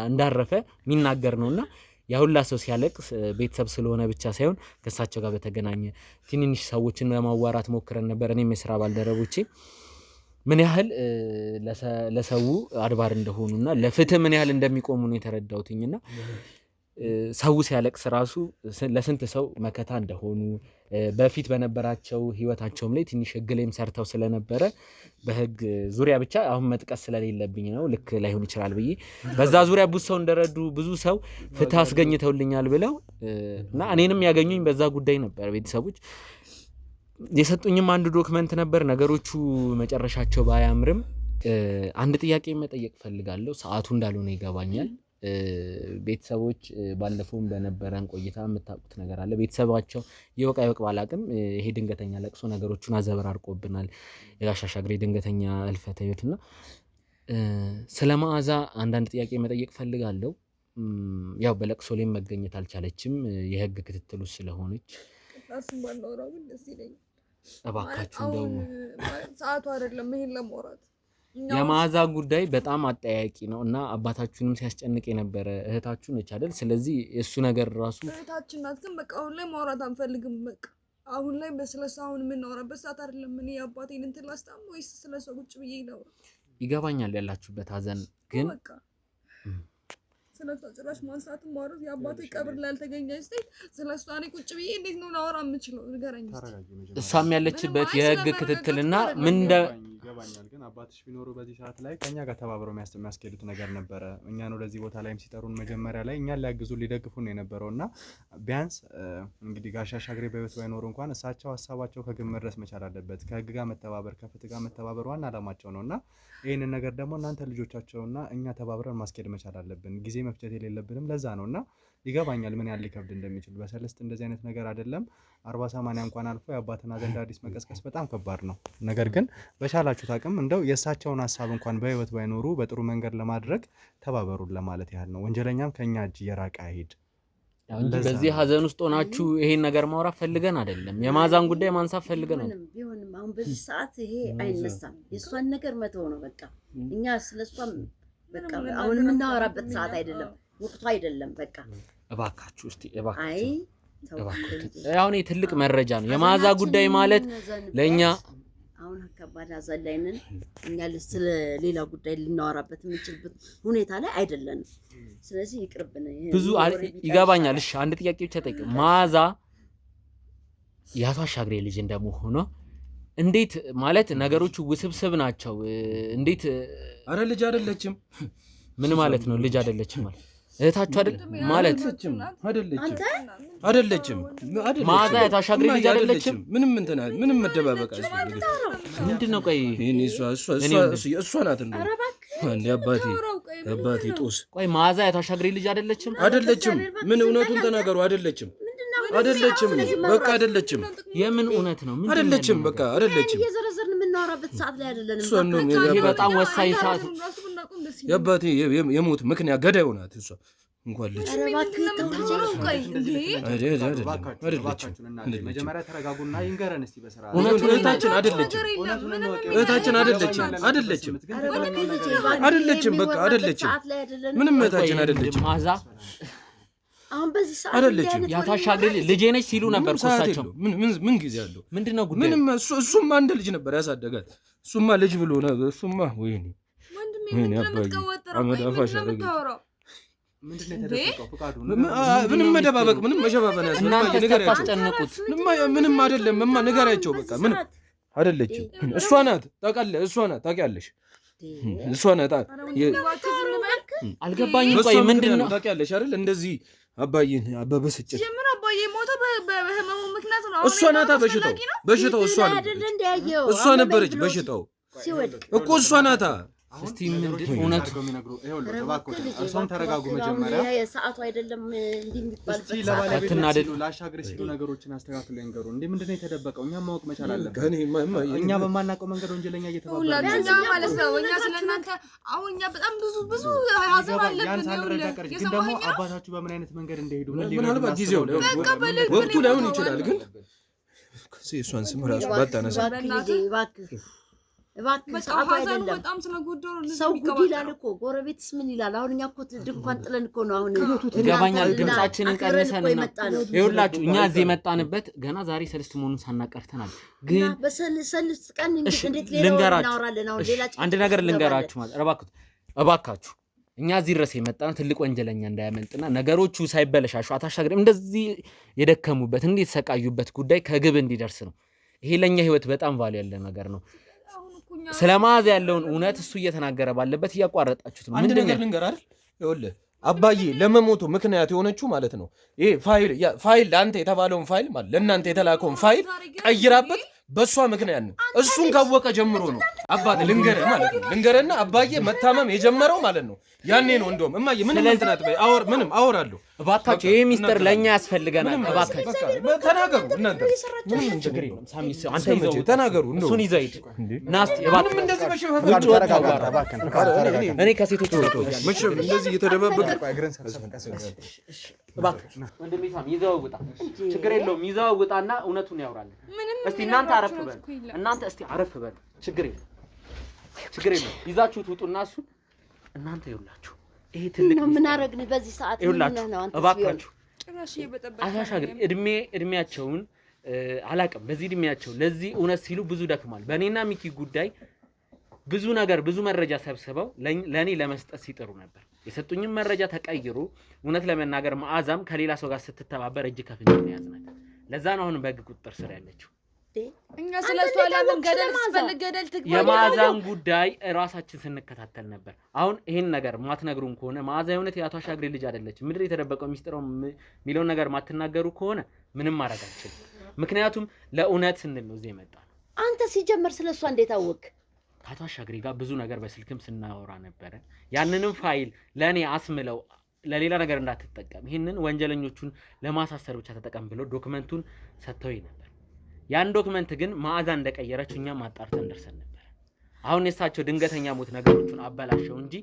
እንዳረፈ የሚናገር ነውና ያሁላ ሰው ሲያለቅስ ቤተሰብ ስለሆነ ብቻ ሳይሆን ከሳቸው ጋር በተገናኘ ትንንሽ ሰዎችን ለማዋራት ሞክረን ነበር። እኔም የስራ ባልደረቦቼ ምን ያህል ለሰው አድባር እንደሆኑና ለፍትህ ምን ያህል እንደሚቆሙ ነው የተረዳሁትኝና ሰው ሲያለቅስ ራሱ ለስንት ሰው መከታ እንደሆኑ በፊት በነበራቸው ህይወታቸውም ላይ ትንሽ ህግ ላይም ሰርተው ስለነበረ በህግ ዙሪያ ብቻ አሁን መጥቀስ ስለሌለብኝ ነው ልክ ላይሆን ይችላል ብዬ በዛ ዙሪያ ብዙ ሰው እንደረዱ ብዙ ሰው ፍትህ አስገኝተውልኛል ብለው እና እኔንም ያገኙኝ በዛ ጉዳይ ነበር። ቤተሰቦች የሰጡኝም አንድ ዶክመንት ነበር። ነገሮቹ መጨረሻቸው ባያምርም አንድ ጥያቄ መጠየቅ ፈልጋለሁ። ሰዓቱ እንዳልሆነ ይገባኛል። ቤተሰቦች ባለፈውም በነበረን ቆይታ የምታውቁት ነገር አለ። ቤተሰባቸው ይወቃ ባላቅም ይሄ ድንገተኛ ለቅሶ ነገሮቹን አዘበራርቆብናል። የጋሽ አሻግሬ ድንገተኛ ህልፈተ ህይወትና ስለ መዓዛ አንዳንድ ጥያቄ መጠየቅ ፈልጋለሁ። ያው በለቅሶ ላይ መገኘት አልቻለችም የህግ ክትትሉ ስለሆነች እሱም ባናወራው ደስ ይለኛል። እባካችሁ እንደው ሰዓቱ አይደለም ይሄን ለማውራት። የመዓዛ ጉዳይ በጣም አጠያቂ ነው እና አባታችሁንም ሲያስጨንቅ የነበረ እህታችሁ ነች አይደል? ስለዚህ እሱ ነገር ራሱ እህታችን ናት፣ ግን በቃ አሁን ላይ ማውራት አንፈልግም። በቃ አሁን ላይ በስለሳ አሁን የምናወራበት ሰዓት አይደለም። እኔ አባቴን እንትን ላስታም ወይስ ስለሷ ቁጭ ብዬ ነው? ይገባኛል ያላችሁበት ሀዘን፣ ግን በቃ ስለሷ ጭራሽ ማንሳትም ማውራት የአባቴ ቀብር ላይ ያልተገኘች ሴት ስለሷ እኔ ቁጭ ብዬ እንዴት ነው ላወራ የምችለው? ንገረኝ። እሷም ያለችበት የህግ ክትትልና ምን ይገባኛል፣ ግን አባትሽ ቢኖሩ በዚህ ሰዓት ላይ ከኛ ጋር ተባብረው የሚያስኬዱት ነገር ነበረ። እኛን ወደዚህ ቦታ ላይም ሲጠሩን መጀመሪያ ላይ እኛን ሊያግዙን ሊደግፉን የነበረውና ቢያንስ እንግዲህ ጋሽ አሻግሬ በህይወት ባይኖሩ እንኳን እሳቸው ሀሳባቸው ከግብ መድረስ መቻል አለበት። ከህግ ጋር መተባበር ከፍትህ ጋር መተባበር ዋና አላማቸው ነውና ይሄንን ነገር ደግሞ እናንተ ልጆቻቸውና እኛ ተባብረን ማስኬድ መቻል አለብን። ጊዜ መፍጀት የሌለብንም ለዛ ነውና ይገባኛል ምን ያህል ሊከብድ እንደሚችል። በሰለስት እንደዚህ አይነት ነገር አይደለም 40-80 እንኳን አልፎ የአባትና ዘንድ አዲስ መቀስቀስ በጣም ከባድ ነው። ነገር ግን በቻላችሁት አቅም እንደው የእሳቸውን ሀሳብ እንኳን በህይወት ባይኖሩ በጥሩ መንገድ ለማድረግ ተባበሩን ለማለት ያህል ነው። ወንጀለኛም ከኛ እጅ የራቀ አይሄድ እንጂ በዚህ ሀዘን ውስጥ ሆናችሁ ይሄን ነገር ማውራት ፈልገን አይደለም። የመዓዛን ጉዳይ ማንሳት ፈልገን ነው። ቢሆንም አሁን በዚህ ሰዓት ይሄ አይነሳም። የእሷን ነገር መተው ነው በቃ። እኛ ስለሷም በቃ አሁን የምናወራበት ሰዓት አይደለም፣ ወቅቱ አይደለም። በቃ እባካችሁ እስቲ እባካችሁ አይ አሁን ትልቅ መረጃ ነው የመዓዛ ጉዳይ ማለት ለኛ አሁን ከባድ ሀዘን ላይ ነን። እኛ ስለ ሌላ ጉዳይ ልናወራበት የምንችልበት ሁኔታ ላይ አይደለንም። ስለዚህ ይቅርብን። ብዙ ይገባኛል። እሺ አንድ ጥያቄ ብቻ ጠይቅ። መዓዛ የአቶ አሻግሬ ልጅ እንደመሆኗ እንዴት ማለት ነገሮቹ ውስብስብ ናቸው። እንዴት አረ ልጅ አይደለችም። ምን ማለት ነው ልጅ አይደለችም ማለት? እህታችሁ አይደል ማለት አይደለችም። መዓዛ የአቶ አሻግሬ ልጅ አይደለችም። ምንም መደባበቅ አይደለም። ምንድነው? ቆይ እሷ ናት እንዴ አባቴ ጦስ። ቆይ መዓዛ የአቶ አሻግሬ ልጅ አይደለችም። ምን እውነቱን ተናገሩ። አይደለችም። በቃ አይደለችም። የምን እውነት ነው? አይደለችም። በቃ አይደለችም። እየዘረዘርን የምናወራበት ሰዓት ላይ አይደለንም። ይሄ በጣም ወሳኝ ሰዓት። የአባቴ የሞት ምክንያት ገዳይ ሆናት እሷ እንኳን ልጅ መጀመሪያ ተረጋጉና ይንገረን እስቲ በስራ እህታችን አይደለችም። በቃ አይደለችም። ምንም እህታችን አይደለችም። መዓዛ አሁን በዚህ ሰዓት አይደለችም። የአቶ አሻግሬ ልጄ ነች ሲሉ ነበር እሳቸው። ምን ጊዜ አለው? ምንድነው ጉዳዩ? ምንም እሱማ አንድ ልጅ ነበር ያሳደጋት። እሱማ ልጅ ብሎ ነው። እሱማ ወይኔ ምንም መደባበቅ ምንም መሸፋፈን እናንተስታስጨንቁት ምንም አይደለም። ንገራቸው በቃ ምንም አይደለችም። እሷ ናት ታውቃለህ። እሷ ናት ታውቂያለሽ። እሷ ናት አልገባኝም። ቆይ ምንድነው ታውቂያለሽ አይደል? እንደዚህ አባዬን በብስጭት የምን አባዬ ሞተ በህመሙ ምክንያት ነው። እሷ ናት በሽታው እሷ ነበረች በሽታው ሲወድቅ እኮ እሷ ናታ እስቲ ምንድን እውነት የሚነግሩ ይኸውልህ እባክህ እርሶም ተረጋጉ መጀመሪያ ሰዓቱ አይደለም እንዲህ የሚባል እስቲ ለባለቤት ላሻግር ሲሉ ነገሮችን አስተካክሉ ይንገሩ እንዴ ምንድነው የተደበቀው እኛም ማወቅ መቻል አለብን እኛ በማናውቀው መንገድ ወንጀለኛ እየተባበረ ማለት ነው እኛ ስለናንተ አሁን እኛ በጣም ብዙ ሀሳብ አለብን ያን ሳልረዳ ቀርጅ ግን ደግሞ አባታችሁ በምን አይነት መንገድ እንደሄዱ ምናልባት ጊዜው ወቅቱ ላይሆን ይችላል ግን ከዚህ እሷን ስም ራሱ ባታነሳ እባክህ ሰዓቱ አይደለም በጣም ስለጎደሩ ሰው ጉድ ይላል እኮ ጎረቤትስ ምን ይላል አሁን እኛ እኮ ድንኳን ጥለን እኮ ነው አሁን ይገባኛል ድምጻችንን ቀንሰንና ይኸውላችሁ እኛ እዚህ የመጣንበት ገና ዛሬ ሰልስት መሆኑን ሳናቀርተናል ግን በሰልስት ቀን እንዴት ሌላው እናወራለን አሁን ሌላ አንድ ነገር ልንገራችሁ ማለት እባካችሁ እኛ እዚህ ድረስ የመጣነው ትልቅ ወንጀለኛ እንዳያመልጥና ነገሮቹ ሳይበለሻሹ አታሻግረም እንደዚህ የደከሙበት እንዴት ተሰቃዩበት ጉዳይ ከግብ እንዲደርስ ነው ይሄ ለኛ ህይወት በጣም ቫልዩ ያለ ነገር ነው ስለማዝ ያለውን እውነት እሱ እየተናገረ ባለበት ያቋረጣችሁት ነው ምንድነው ነገር ልንገር አይደል ይኸውልህ አባዬ ለመሞቱ ምክንያት የሆነችው ማለት ነው ይሄ ፋይል ለአንተ የተባለውን ፋይል ማለት ለእናንተ የተላከውን ፋይል ቀይራበት በሷ ምክንያት ነው እሱን ካወቀ ጀምሮ ነው አባቴ ልንገርህ ማለት ነው ልንገርህና አባዬ መታመም የጀመረው ማለት ነው ያኔ ነው እንደውም እማዬ ምንም እንትናት በይ ምንም አወራለሁ እባካችሁ ይሄ ሚስጥር ለኛ ያስፈልገናል እባካችሁ ተናገሩ እናንተ ምንም ችግር የለም ሳሚ አንተ ይዘው ተናገሩ እንደው እሱን ይዘው ሂድ ናስቲ እባክህ እንደዚህ እኔ ከሴቶች መቼም እንደዚህ እየተደባበቀ እግረን ሰብሰብ እባክህ ወንድሜ ሳሚ ይዘው ውጣ ችግር የለውም ይዘው ውጣና እውነቱን ያወራለን እስቲ እናንተ አረፍ በል እናንተ እስቲ አረፍ በል ችግር የለም ይዛችሁት ውጡና እሱ እናንተ ይውላችሁ ይሄ ትልቅ ነው ምን አረግን በዚህ ሰዓት ነው አንተ እባካችሁ ጭራሽ እየበጠበጠ አሻሻግር እድሜያቸውን አላቀም በዚህ እድሜያቸው ለዚህ እውነት ሲሉ ብዙ ደክማል በእኔና ሚኪ ጉዳይ ብዙ መረጃ ሰብስበው ለኔ ለመስጠት ሲጥሩ ነበር የሰጡኝም መረጃ ተቀይሮ እውነት ለመናገር መዓዛም ከሌላ ሰው ጋር ስትተባበር እጅ ከፍንጅ ነው ያዝናት ለዛ ነው አሁን በግ ቁጥጥር ስር ያለችው እኛ ስለሷ ለምን ገደል ትግባ የመዓዛን ጉዳይ ራሳችን ስንከታተል ነበር አሁን ይሄን ነገር ማትነግሩን ከሆነ መዓዛ የሆነት ያቷ ሻግሬ ልጅ አይደለችም ምድር የተደበቀው ሚስጥራው ሚሊዮን ነገር ማትናገሩ ከሆነ ምንም ማድረግ አንችልም ምክንያቱም ለእውነት ስንል ነው እዚህ የመጣነው አንተ ሲጀመር ስለሷ እንዴት አወቅ ካቷ ሻግሬ ጋር ብዙ ነገር በስልክም ስናወራ ነበር ያንንም ፋይል ለኔ አስምለው ለሌላ ነገር እንዳትጠቀም ይሄንን ወንጀለኞቹን ለማሳሰር ብቻ ተጠቀም ብለው ዶክመንቱን ሰጥተውኝ ነበር ያን ዶክመንት ግን መዓዛ እንደቀየረች እኛ ማጣርተን ደርሰን ነበር አሁን የሳቸው ድንገተኛ ሞት ነገሮቹን አበላሸው እንጂ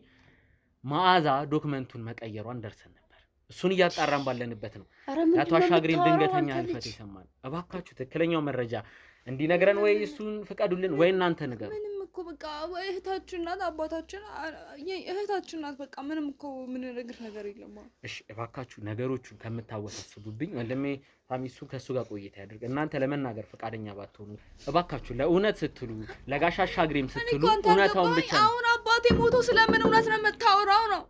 መዓዛ ዶክመንቱን መቀየሯን ደርሰን ነበር እሱን እያጣራን ባለንበት ነው ያቷ ሻግሬን ድንገተኛ ህልፈት ይሰማል እባካችሁ ትክክለኛው መረጃ እንዲነግረን ወይ እሱን ፍቀዱልን ወይ እናንተ ንገሩ ምንም እኮ በቃ እህታችን ናት አባታችን እህታችን ናት በቃ ምንም እኮ ምን ነገር የለም እሺ እባካችሁ ነገሮቹን ከምታወሳስቡብኝ ወንድሜ ሳሚሱ ከሱ ጋር ቆይታ ያድርግ እናንተ ለመናገር ፈቃደኛ ባትሆኑ እባካችሁ ለእውነት ስትሉ ለጋሻ ሻግሬም ስትሉ እውነታውን ብቻ አሁን አባቴ ሞቶ ስለምን እውነት ነው የምታወራው ነው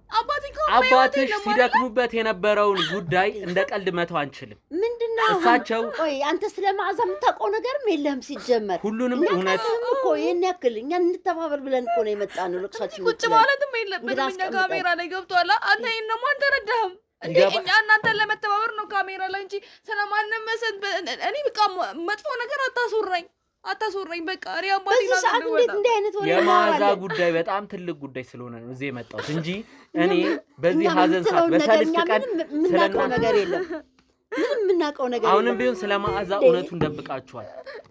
አባትሽ ሲደክሙበት የነበረውን ጉዳይ እንደ ቀልድ መተው አንችልም ምንድነው እሳቸው ቆይ አንተ ስለማዓዛ የምታውቀው ነገርም የለህም ሲጀመር ሁሉንም እውነት እኮ ይሄን ያክል እኛ እንተባበር ብለን እኮ ነው የመጣነው ለቅሳችን ቁጭ ማለትም የለብንም እኛ ካሜራ ላይ ገብቷል አንተ ይሄን ደግሞ አልተረዳህም እኛ እናንተን ለመተባበር ነው ካሜራ ላይ እንጂ ስለማንም እኔ በቃ መጥፎ ነገር አታስወራኝ በቃ እኔ አባቴ ነው እንዴ አይነት ወሬ የመዓዛ ጉዳይ በጣም ትልቅ ጉዳይ ስለሆነ ነው እዚህ የመጣሁት እንጂ እኔ በዚህ ሀዘን ሰዓት በሰልስት ቀን ስለናቀው ነገር የለም ምንም የምናውቀው ነገር አሁንም ቢሆን ስለማዓዛ እውነቱን ደብቃችኋል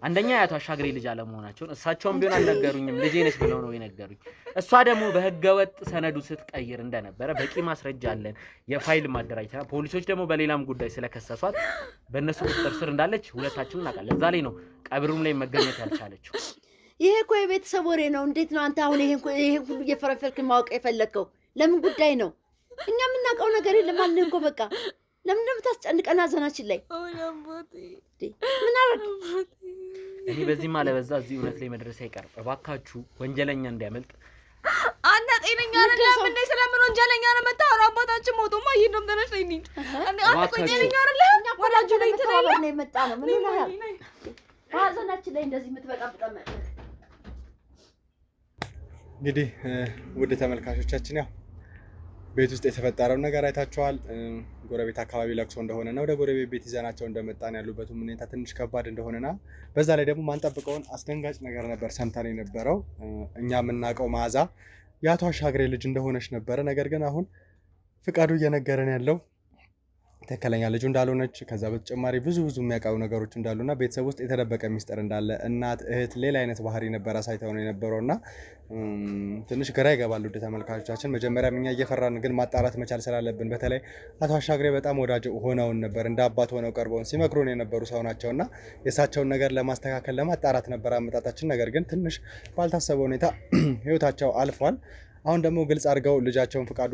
አንደኛ ያቷ ሻግሬ ልጅ አለመሆናቸውን እሳቸውም ቢሆን አልነገሩኝም ልጄ ነች ብለው ነው የነገሩኝ እሷ ደግሞ በህገወጥ ሰነዱ ስትቀይር እንደነበረ በቂ ማስረጃ አለን የፋይል ማደራጀት ፖሊሶች ደግሞ በሌላም ጉዳይ ስለከሰሷት በእነሱ ቁጥጥር ስር እንዳለች ሁለታችንም እናውቃለን ለዛ ላይ ነው ቀብሩም ላይ መገኘት ያልቻለችው ይሄ እኮ የቤተሰብ ወሬ ነው እንዴት ነው አንተ አሁን ይሄን ሁሉ እየፈረፈልክ ማወቅ የፈለከው ለምን ጉዳይ ነው እኛ የምናውቀው ነገር የለም አልን እኮ በቃ ለምን እንደምታስጨንቀን ሀዘናችን ላይ ምን አረግ እኔ በዚህ ማለበዛ እዚህ እውነት ላይ መድረስ አይቀርም እባካችሁ ወንጀለኛ እንዲያመልጥ አንተ ጤነኛ አይደለም እንዴ ስለምን ወንጀለኛ ነው መታወራ አባታችን ሞቶማ ይሄንም ተነሽ ነኝ አንተ ቆይ ጤነኛ አይደለም ወላጅ ላይ ተባለ ነው የመጣ ነው ምን ይላል ሀዘናችን ላይ እንደዚህ የምትበጣበጣ እንግዲህ ውድ ተመልካቾቻችን ያው ቤት ውስጥ የተፈጠረውን ነገር አይታችኋል ጎረቤት አካባቢ ለቅሶ እንደሆነና ወደ ጎረቤት ቤት ይዘናቸው እንደመጣን ያሉበት ሁኔታ ትንሽ ከባድ እንደሆነና በዛ ላይ ደግሞ ማንጠብቀውን አስደንጋጭ ነገር ነበር ሰምተን የነበረው እኛ የምናውቀው መዓዛ የአቶ አሻግሬ ልጅ እንደሆነች ነበረ። ነገር ግን አሁን ፍቃዱ እየነገረን ያለው ትክክለኛ ልጁ እንዳልሆነች፣ ከዛ በተጨማሪ ብዙ የሚያውቃው ነገሮች እንዳሉና ቤተሰብ ውስጥ የተደበቀ ሚስጥር እንዳለ እናት፣ እህት፣ ሌላ አይነት ባህሪ ነበር አሳይተው ነው የነበረውና ትንሽ ግራ ይገባል። ውድ ተመልካቾቻችን መጀመሪያም እኛ እየፈራን ግን ማጣራት መቻል ስላለብን፣ በተለይ አቶ አሻግሬ በጣም ወዳጅ ሆነውን ነበር፣ እንደ አባት ሆነው ቀርበውን ሲመክሩን የነበሩ ሰው ናቸውና የእሳቸውን ነገር ለማስተካከል ለማጣራት ነበር አመጣጣችን። ነገር ግን ትንሽ ባልታሰበ ሁኔታ ህይወታቸው አልፏል። አሁን ደግሞ ግልጽ አድርገው ልጃቸውን ፍቃዱ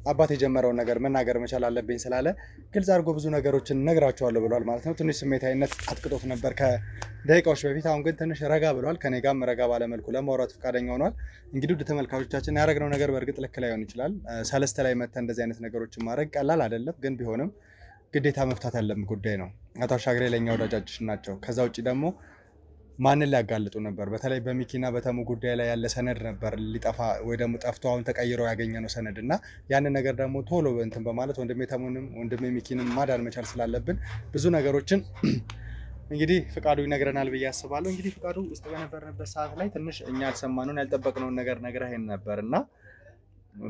አባት የጀመረውን ነገር መናገር መቻል አለብኝ ስላለ ግልጽ አድርጎ ብዙ ነገሮችን ነግራቸዋለሁ ብሏል ማለት ነው። ትንሽ ስሜታዊነት አጥቅጦት ነበር ከደቂቃዎች በፊት። አሁን ግን ትንሽ ረጋ ብሏል። ከኔ ጋርም ረጋ ባለመልኩ ለማውራት ፈቃደኛ ሆኗል። እንግዲህ ውድ ተመልካቾቻችን ያደረግነው ነገር በእርግጥ ልክ ላይሆን ይችላል። ሰለስተ ላይ መተን እንደዚህ አይነት ነገሮችን ማድረግ ቀላል አይደለም። ግን ቢሆንም ግዴታ መፍታት ያለብን ጉዳይ ነው። አቶ አሻግሬ ለእኛ ወዳጃችን ናቸው። ከዛ ውጭ ደግሞ ማንን ሊያጋልጡ ነበር? በተለይ በሚኪና በተሙ ጉዳይ ላይ ያለ ሰነድ ነበር ሊጠፋ ወይ ደግሞ ጠፍቶ አሁን ተቀይሮ ያገኘነው ሰነድ እና ያንን ነገር ደግሞ ቶሎ እንትን በማለት ወንድሜ ተሙንም ወንድሜ ሚኪንም ማዳን መቻል ስላለብን ብዙ ነገሮችን እንግዲህ ፍቃዱ ይነግረናል ብዬ አስባለሁ። እንግዲህ ፍቃዱ ውስጥ በነበርንበት ሰዓት ላይ ትንሽ እኛ ያልሰማነውን ያልጠበቅነውን ነገር ነግረኸን ነበር እና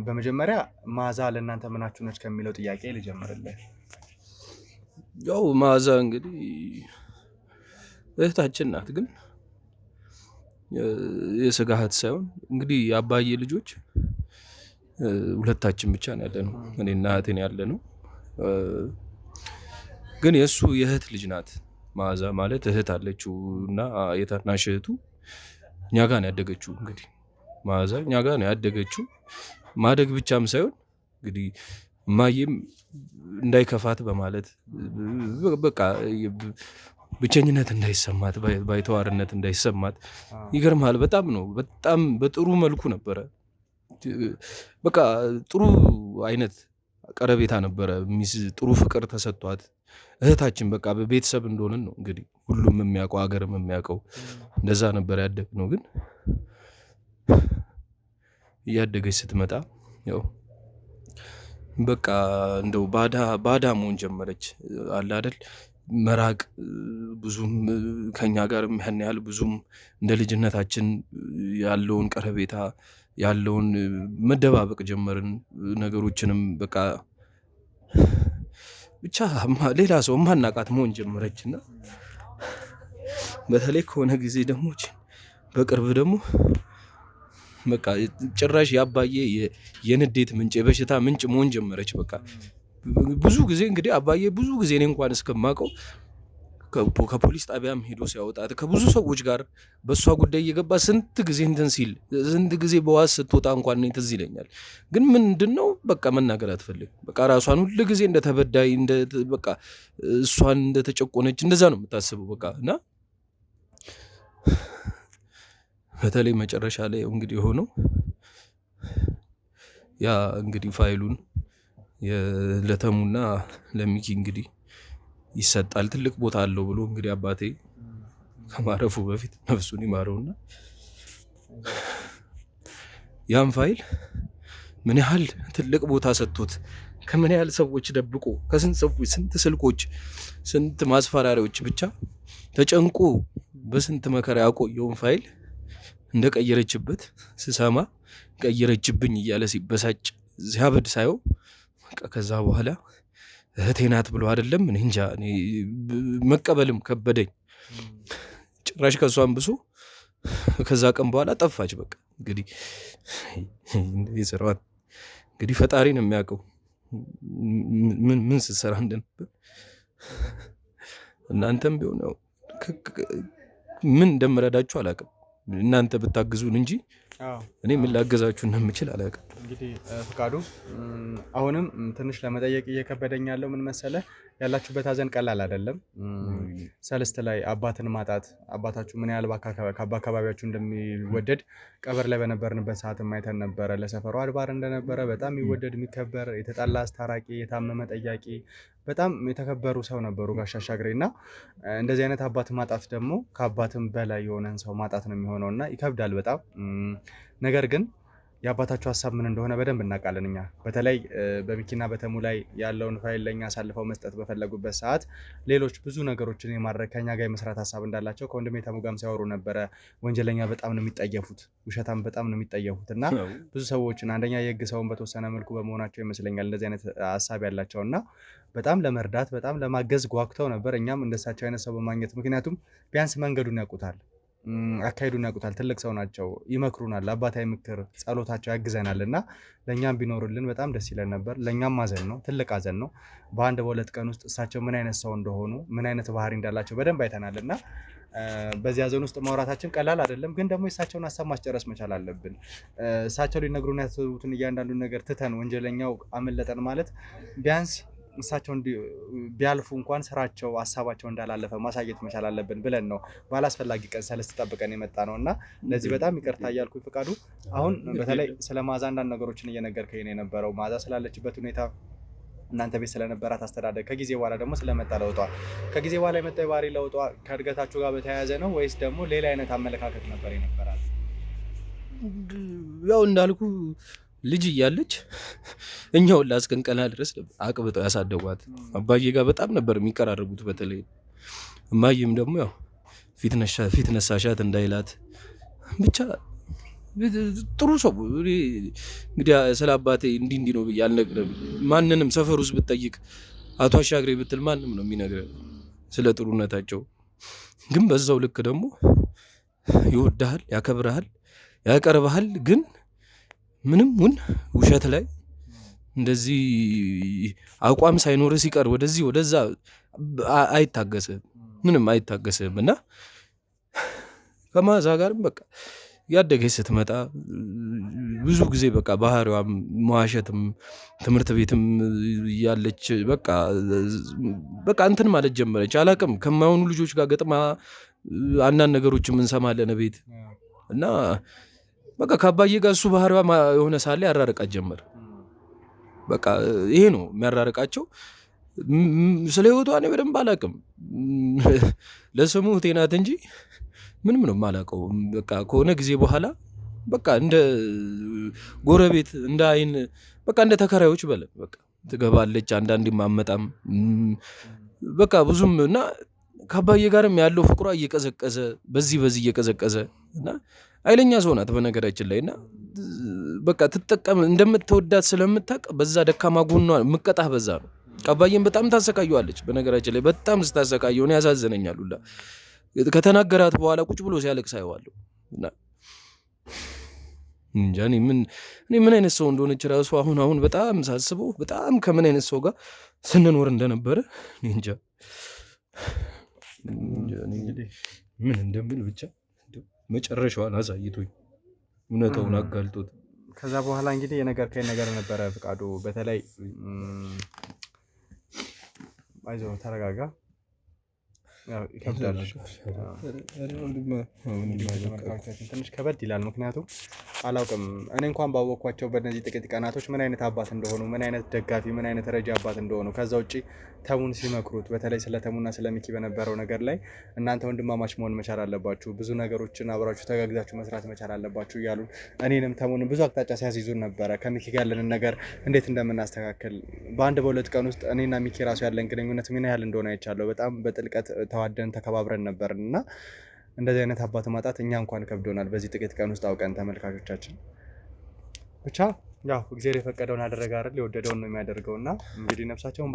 በመጀመሪያ መዓዛ ለእናንተ ምናችሁ ነች ከሚለው ጥያቄ ልጀምርልህ። ያው መዓዛ እንግዲህ እህታችን ናት። ግን የስጋ እህት ሳይሆን እንግዲህ የአባዬ ልጆች ሁለታችን ብቻ ነው ያለነው፣ እኔና እህቴን ያለነው። ግን የእሱ የእህት ልጅ ናት መዓዛ ማለት እህት አለችው እና የታናሽ እህቱ እኛ ጋር ነው ያደገችው። እንግዲህ መዓዛ እኛ ጋር ነው ያደገችው። ማደግ ብቻም ሳይሆን እንግዲህ እማዬም እንዳይከፋት በማለት በቃ ብቸኝነት እንዳይሰማት ባይተዋርነት እንዳይሰማት ይገርማል። በጣም ነው በጣም በጥሩ መልኩ ነበረ። በቃ ጥሩ አይነት ቀረቤታ ነበረ። ጥሩ ፍቅር ተሰጥቷት እህታችን በቃ በቤተሰብ እንደሆንን ነው እንግዲህ ሁሉም የሚያውቀው ሀገርም የሚያውቀው እንደዛ ነበር ያደግነው። ግን እያደገች ስትመጣ ያው በቃ እንደው ባዳ መሆን ጀመረች አለ አይደል መራቅ ብዙም ከኛ ጋር ያን ያህል ብዙም እንደ ልጅነታችን ያለውን ቀረቤታ ያለውን መደባበቅ ጀመርን። ነገሮችንም በቃ ብቻ ሌላ ሰው ማናቃት መሆን ጀመረችና በተለይ ከሆነ ጊዜ ደግሞ በቅርብ ደግሞ በቃ ጭራሽ ያባዬ የንዴት ምንጭ የበሽታ ምንጭ መሆን ጀመረች። በቃ ብዙ ጊዜ እንግዲህ አባዬ ብዙ ጊዜ እኔ እንኳን እስከማውቀው ከፖሊስ ጣቢያም ሄዶ ሲያወጣት ከብዙ ሰዎች ጋር በእሷ ጉዳይ እየገባ ስንት ጊዜ እንትን ሲል ስንት ጊዜ በዋስ ስትወጣ እንኳን እኔ ትዝ ይለኛል። ግን ምንድን ነው በቃ መናገር አትፈልግም። በቃ ራሷን ሁል ጊዜ እንደተበዳይ በቃ እሷን እንደተጨቆነች እንደዛ ነው የምታስበው። በቃ እና በተለይ መጨረሻ ላይ እንግዲህ የሆነው ያ እንግዲህ ፋይሉን ለተሙና ለሚኪ እንግዲህ ይሰጣል ትልቅ ቦታ አለው ብሎ እንግዲህ አባቴ ከማረፉ በፊት ነፍሱን ይማረውና ያን ፋይል ምን ያህል ትልቅ ቦታ ሰጥቶት ከምን ያህል ሰዎች ደብቆ ከስንት ሰዎች ስንት ስልኮች ስንት ማስፈራሪያዎች ብቻ ተጨንቆ በስንት መከራ ያቆየውን ፋይል እንደቀየረችበት ስሰማ ቀየረችብኝ እያለ ሲበሳጭ ሲያበድ ሳየው በቃ ከዛ በኋላ እህቴ ናት ብሎ አይደለም እኔ እንጃ መቀበልም ከበደኝ። ጭራሽ ከሷን ብሶ ከዛ ቀን በኋላ ጠፋች። በቃ እንግዲህ የሰራዋት እንግዲህ ፈጣሪ ነው የሚያውቀው ምን ስትሰራ እንደነበር። እናንተም ቢሆን ምን እንደምረዳችሁ አላውቅም። እናንተ ብታግዙን እንጂ እኔ ምን ላገዛችሁ እንደምችል አላውቅም። እንግዲህ ፍቃዱ አሁንም ትንሽ ለመጠየቅ እየከበደኝ ያለው ምን መሰለህ፣ ያላችሁበት ሀዘን ቀላል አይደለም። ሰለስት ላይ አባትን ማጣት አባታችሁ ምን ያህል በአካባቢያችሁ እንደሚወደድ ቀበር ላይ በነበርንበት ሰዓት ማይተን ነበረ። ለሰፈሩ አድባር እንደነበረ በጣም የሚወደድ የሚከበር የተጣላ አስታራቂ የታመመ ጠያቂ በጣም የተከበሩ ሰው ነበሩ ጋሽ አሻግሬ እና እንደዚህ አይነት አባት ማጣት ደግሞ ከአባትም በላይ የሆነን ሰው ማጣት ነው የሚሆነው እና ይከብዳል በጣም። ነገር ግን የአባታቸው ሀሳብ ምን እንደሆነ በደንብ እናውቃለን እኛ። በተለይ በሚኪና በተሙ ላይ ያለውን ፋይል ለእኛ አሳልፈው መስጠት በፈለጉበት ሰዓት ሌሎች ብዙ ነገሮችን የማድረግ ከኛ ጋር የመስራት ሀሳብ እንዳላቸው ከወንድሜ ተሙ ጋርም ሲያወሩ ነበረ። ወንጀለኛ በጣም ነው የሚጠየፉት፣ ውሸታም በጣም ነው የሚጠየፉት እና ብዙ ሰዎችን አንደኛ የህግ ሰውን በተወሰነ መልኩ በመሆናቸው ይመስለኛል እንደዚህ አይነት ሀሳብ ያላቸው እና በጣም ለመርዳት በጣም ለማገዝ ጓጉተው ነበር። እኛም እንደሳቸው አይነት ሰው በማግኘት ምክንያቱም ቢያንስ መንገዱን ያውቁታል፣ አካሄዱን ያውቁታል። ትልቅ ሰው ናቸው፣ ይመክሩናል። አባታዊ ምክር ጸሎታቸው ያግዘናል እና ለእኛም ቢኖሩልን በጣም ደስ ይለን ነበር። ለእኛም ማዘን ነው፣ ትልቅ አዘን ነው። በአንድ በሁለት ቀን ውስጥ እሳቸው ምን አይነት ሰው እንደሆኑ ምን አይነት ባህሪ እንዳላቸው በደንብ አይተናል እና በዚህ ሀዘን ውስጥ ማውራታችን ቀላል አይደለም። ግን ደግሞ የእሳቸውን ሀሳብ ማስጨረስ መቻል አለብን። እሳቸው ሊነግሩን ያሰቡትን እያንዳንዱን ነገር ትተን ወንጀለኛው አመለጠን ማለት ቢያንስ እሳቸው ቢያልፉ እንኳን ስራቸው ሀሳባቸው እንዳላለፈ ማሳየት መቻል አለብን ብለን ነው ባላስፈላጊ ቀን ሰለስት ጠብቀን የመጣ ነው እና ለዚህ በጣም ይቅርታ እያልኩኝ ፍቃዱ፣ አሁን በተለይ ስለ ማዛ አንዳንድ ነገሮችን እየነገርከኝ ነው የነበረው። ማዛ ስላለችበት ሁኔታ፣ እናንተ ቤት ስለነበራት አስተዳደግ፣ ከጊዜ በኋላ ደግሞ ስለመጣ ለውጧ፣ ከጊዜ በኋላ የመጣ የባህሪ ለውጧ ከእድገታችሁ ጋር በተያያዘ ነው ወይስ ደግሞ ሌላ አይነት አመለካከት ነበር የነበራት? ያው እንዳልኩ ልጅ እያለች እኛው ላስቀንቀና ድረስ አቅብጠው ያሳደጓት። አባዬ ጋር በጣም ነበር የሚቀራረቡት። በተለይ እማዬም ደግሞ ያው ፊት ነሳሻት እንዳይላት ብቻ ጥሩ ሰው። እንግዲህ ስለ አባቴ እንዲህ ነው ብዬ አልነግርም። ማንንም ሰፈር ውስጥ ብትጠይቅ አቶ አሻግሬ ብትል ማንም ነው የሚነግረው ስለ ጥሩነታቸው። ግን በዛው ልክ ደግሞ ይወድሃል፣ ያከብርሃል፣ ያቀርብሃል። ግን ምንም ውሸት ላይ እንደዚህ አቋም ሳይኖር ሲቀር ወደዚህ ወደዛ አይታገስም፣ ምንም አይታገስም። እና ከማዛ ጋርም በቃ ያደገች ስትመጣ ብዙ ጊዜ በቃ ባህሪዋም መዋሸትም ትምህርት ቤትም ያለች በቃ እንትን ማለት ጀመረች። አላቅም ከማይሆኑ ልጆች ጋር ገጥማ አንዳንድ ነገሮችም እንሰማለን ቤት እና በቃ ከአባዬ ጋር እሱ ባህሪዋ የሆነ ሳለ ያራርቃት ጀመር። በቃ ይሄ ነው የሚያራርቃቸው። ስለ ህይወቷ እኔ በደንብ አላቅም። ለስሙ ቴናት እንጂ ምንም ነው የማላውቀው። በቃ ከሆነ ጊዜ በኋላ በቃ እንደ ጎረቤት እንደ አይን በቃ እንደ ተከራዮች በለን በቃ ትገባለች። አንዳንዴ ማመጣም በቃ ብዙም እና ከአባዬ ጋርም ያለው ፍቅሯ እየቀዘቀዘ በዚህ እየቀዘቀዘ እና ኃይለኛ ሰው ናት በነገራችን ላይ እና በቃ ትጠቀም እንደምትወዳት ስለምታውቅ በዛ ደካማ ጎኗ ምቀጣህ በዛ ነው። አባዬን በጣም ታሰቃየዋለች በነገራችን ላይ በጣም ስታሰቃየው ነው ያሳዝነኛል ሁላ። ከተናገራት በኋላ ቁጭ ብሎ ሲያለቅስ አየዋለሁ እና እንጃ እኔ ምን አይነት ሰው እንደሆነች ራሱ አሁን በጣም ሳስበው በጣም ከምን አይነት ሰው ጋር ስንኖር እንደነበረ እንጃ ምን እንደምል ብቻ መጨረሻዋን አሳይቶኝ እውነታውን አጋልጦት ከዛ በኋላ እንግዲህ የነገርከኝ ነገር ነበረ ፍቃዱ። በተለይ አይዞህ ተረጋጋ፣ ይከብዳል። ትንሽ ከበድ ይላል። ምክንያቱም አላውቅም እኔ እንኳን ባወቅኳቸው በእነዚህ ጥቂት ቀናቶች ምን አይነት አባት እንደሆኑ፣ ምን አይነት ደጋፊ፣ ምን አይነት ረጂ አባት እንደሆኑ ከዛ ውጭ ተሙን ሲመክሩት በተለይ ስለ ተሙና ስለ ሚኪ በነበረው ነገር ላይ እናንተ ወንድማማች መሆን መቻል አለባችሁ፣ ብዙ ነገሮችን አብራችሁ ተጋግዛችሁ መስራት መቻል አለባችሁ እያሉ እኔንም ተሙንም ብዙ አቅጣጫ ሲያስይዙን ነበረ። ከሚኪ ጋር ያለንን ነገር እንዴት እንደምናስተካክል በአንድ በሁለት ቀን ውስጥ እኔና ሚኪ ራሱ ያለን ግንኙነት ምን ያህል እንደሆነ አይቻለሁ። በጣም በጥልቀት ተዋደን ተከባብረን ነበር እና እንደዚህ አይነት አባት ማጣት እኛ እንኳን ከብዶናል በዚህ ጥቂት ቀን ውስጥ አውቀን። ተመልካቾቻችን ብቻ ያው እግዚአብሔር የፈቀደውን ያደረገ አይደል የወደደውን ነው የሚያደርገውና እንግዲህ ነፍሳቸውን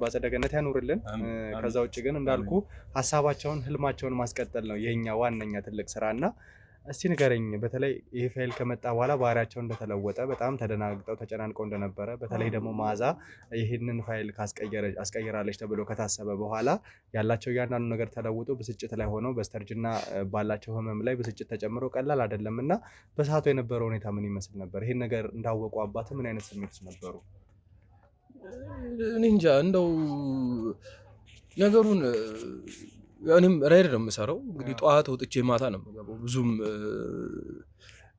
ባጸደ ገነት ያኑርልን። ከዛ ውጭ ግን እንዳልኩ ሀሳባቸውን ህልማቸውን ማስቀጠል ነው የኛ ዋነኛ ትልቅ ስራና እስቲ ንገረኝ፣ በተለይ ይሄ ፋይል ከመጣ በኋላ ባህሪያቸው እንደተለወጠ በጣም ተደናግጠው ተጨናንቀው እንደነበረ፣ በተለይ ደግሞ ማዛ ይህንን ፋይል አስቀይራለች ተብሎ ከታሰበ በኋላ ያላቸው እያንዳንዱ ነገር ተለውጦ ብስጭት ላይ ሆነው በስተርጅና ባላቸው ህመም ላይ ብስጭት ተጨምሮ ቀላል አይደለም እና በሰዓቱ የነበረው ሁኔታ ምን ይመስል ነበር? ይህን ነገር እንዳወቁ አባት ምን አይነት ስሜት ነበሩ? እኔ እንጃ እንደው ነገሩን እኔም ራይድ ነው የምሰራው። እንግዲህ ጠዋት ወጥቼ ማታ ነው የምገባው። ብዙም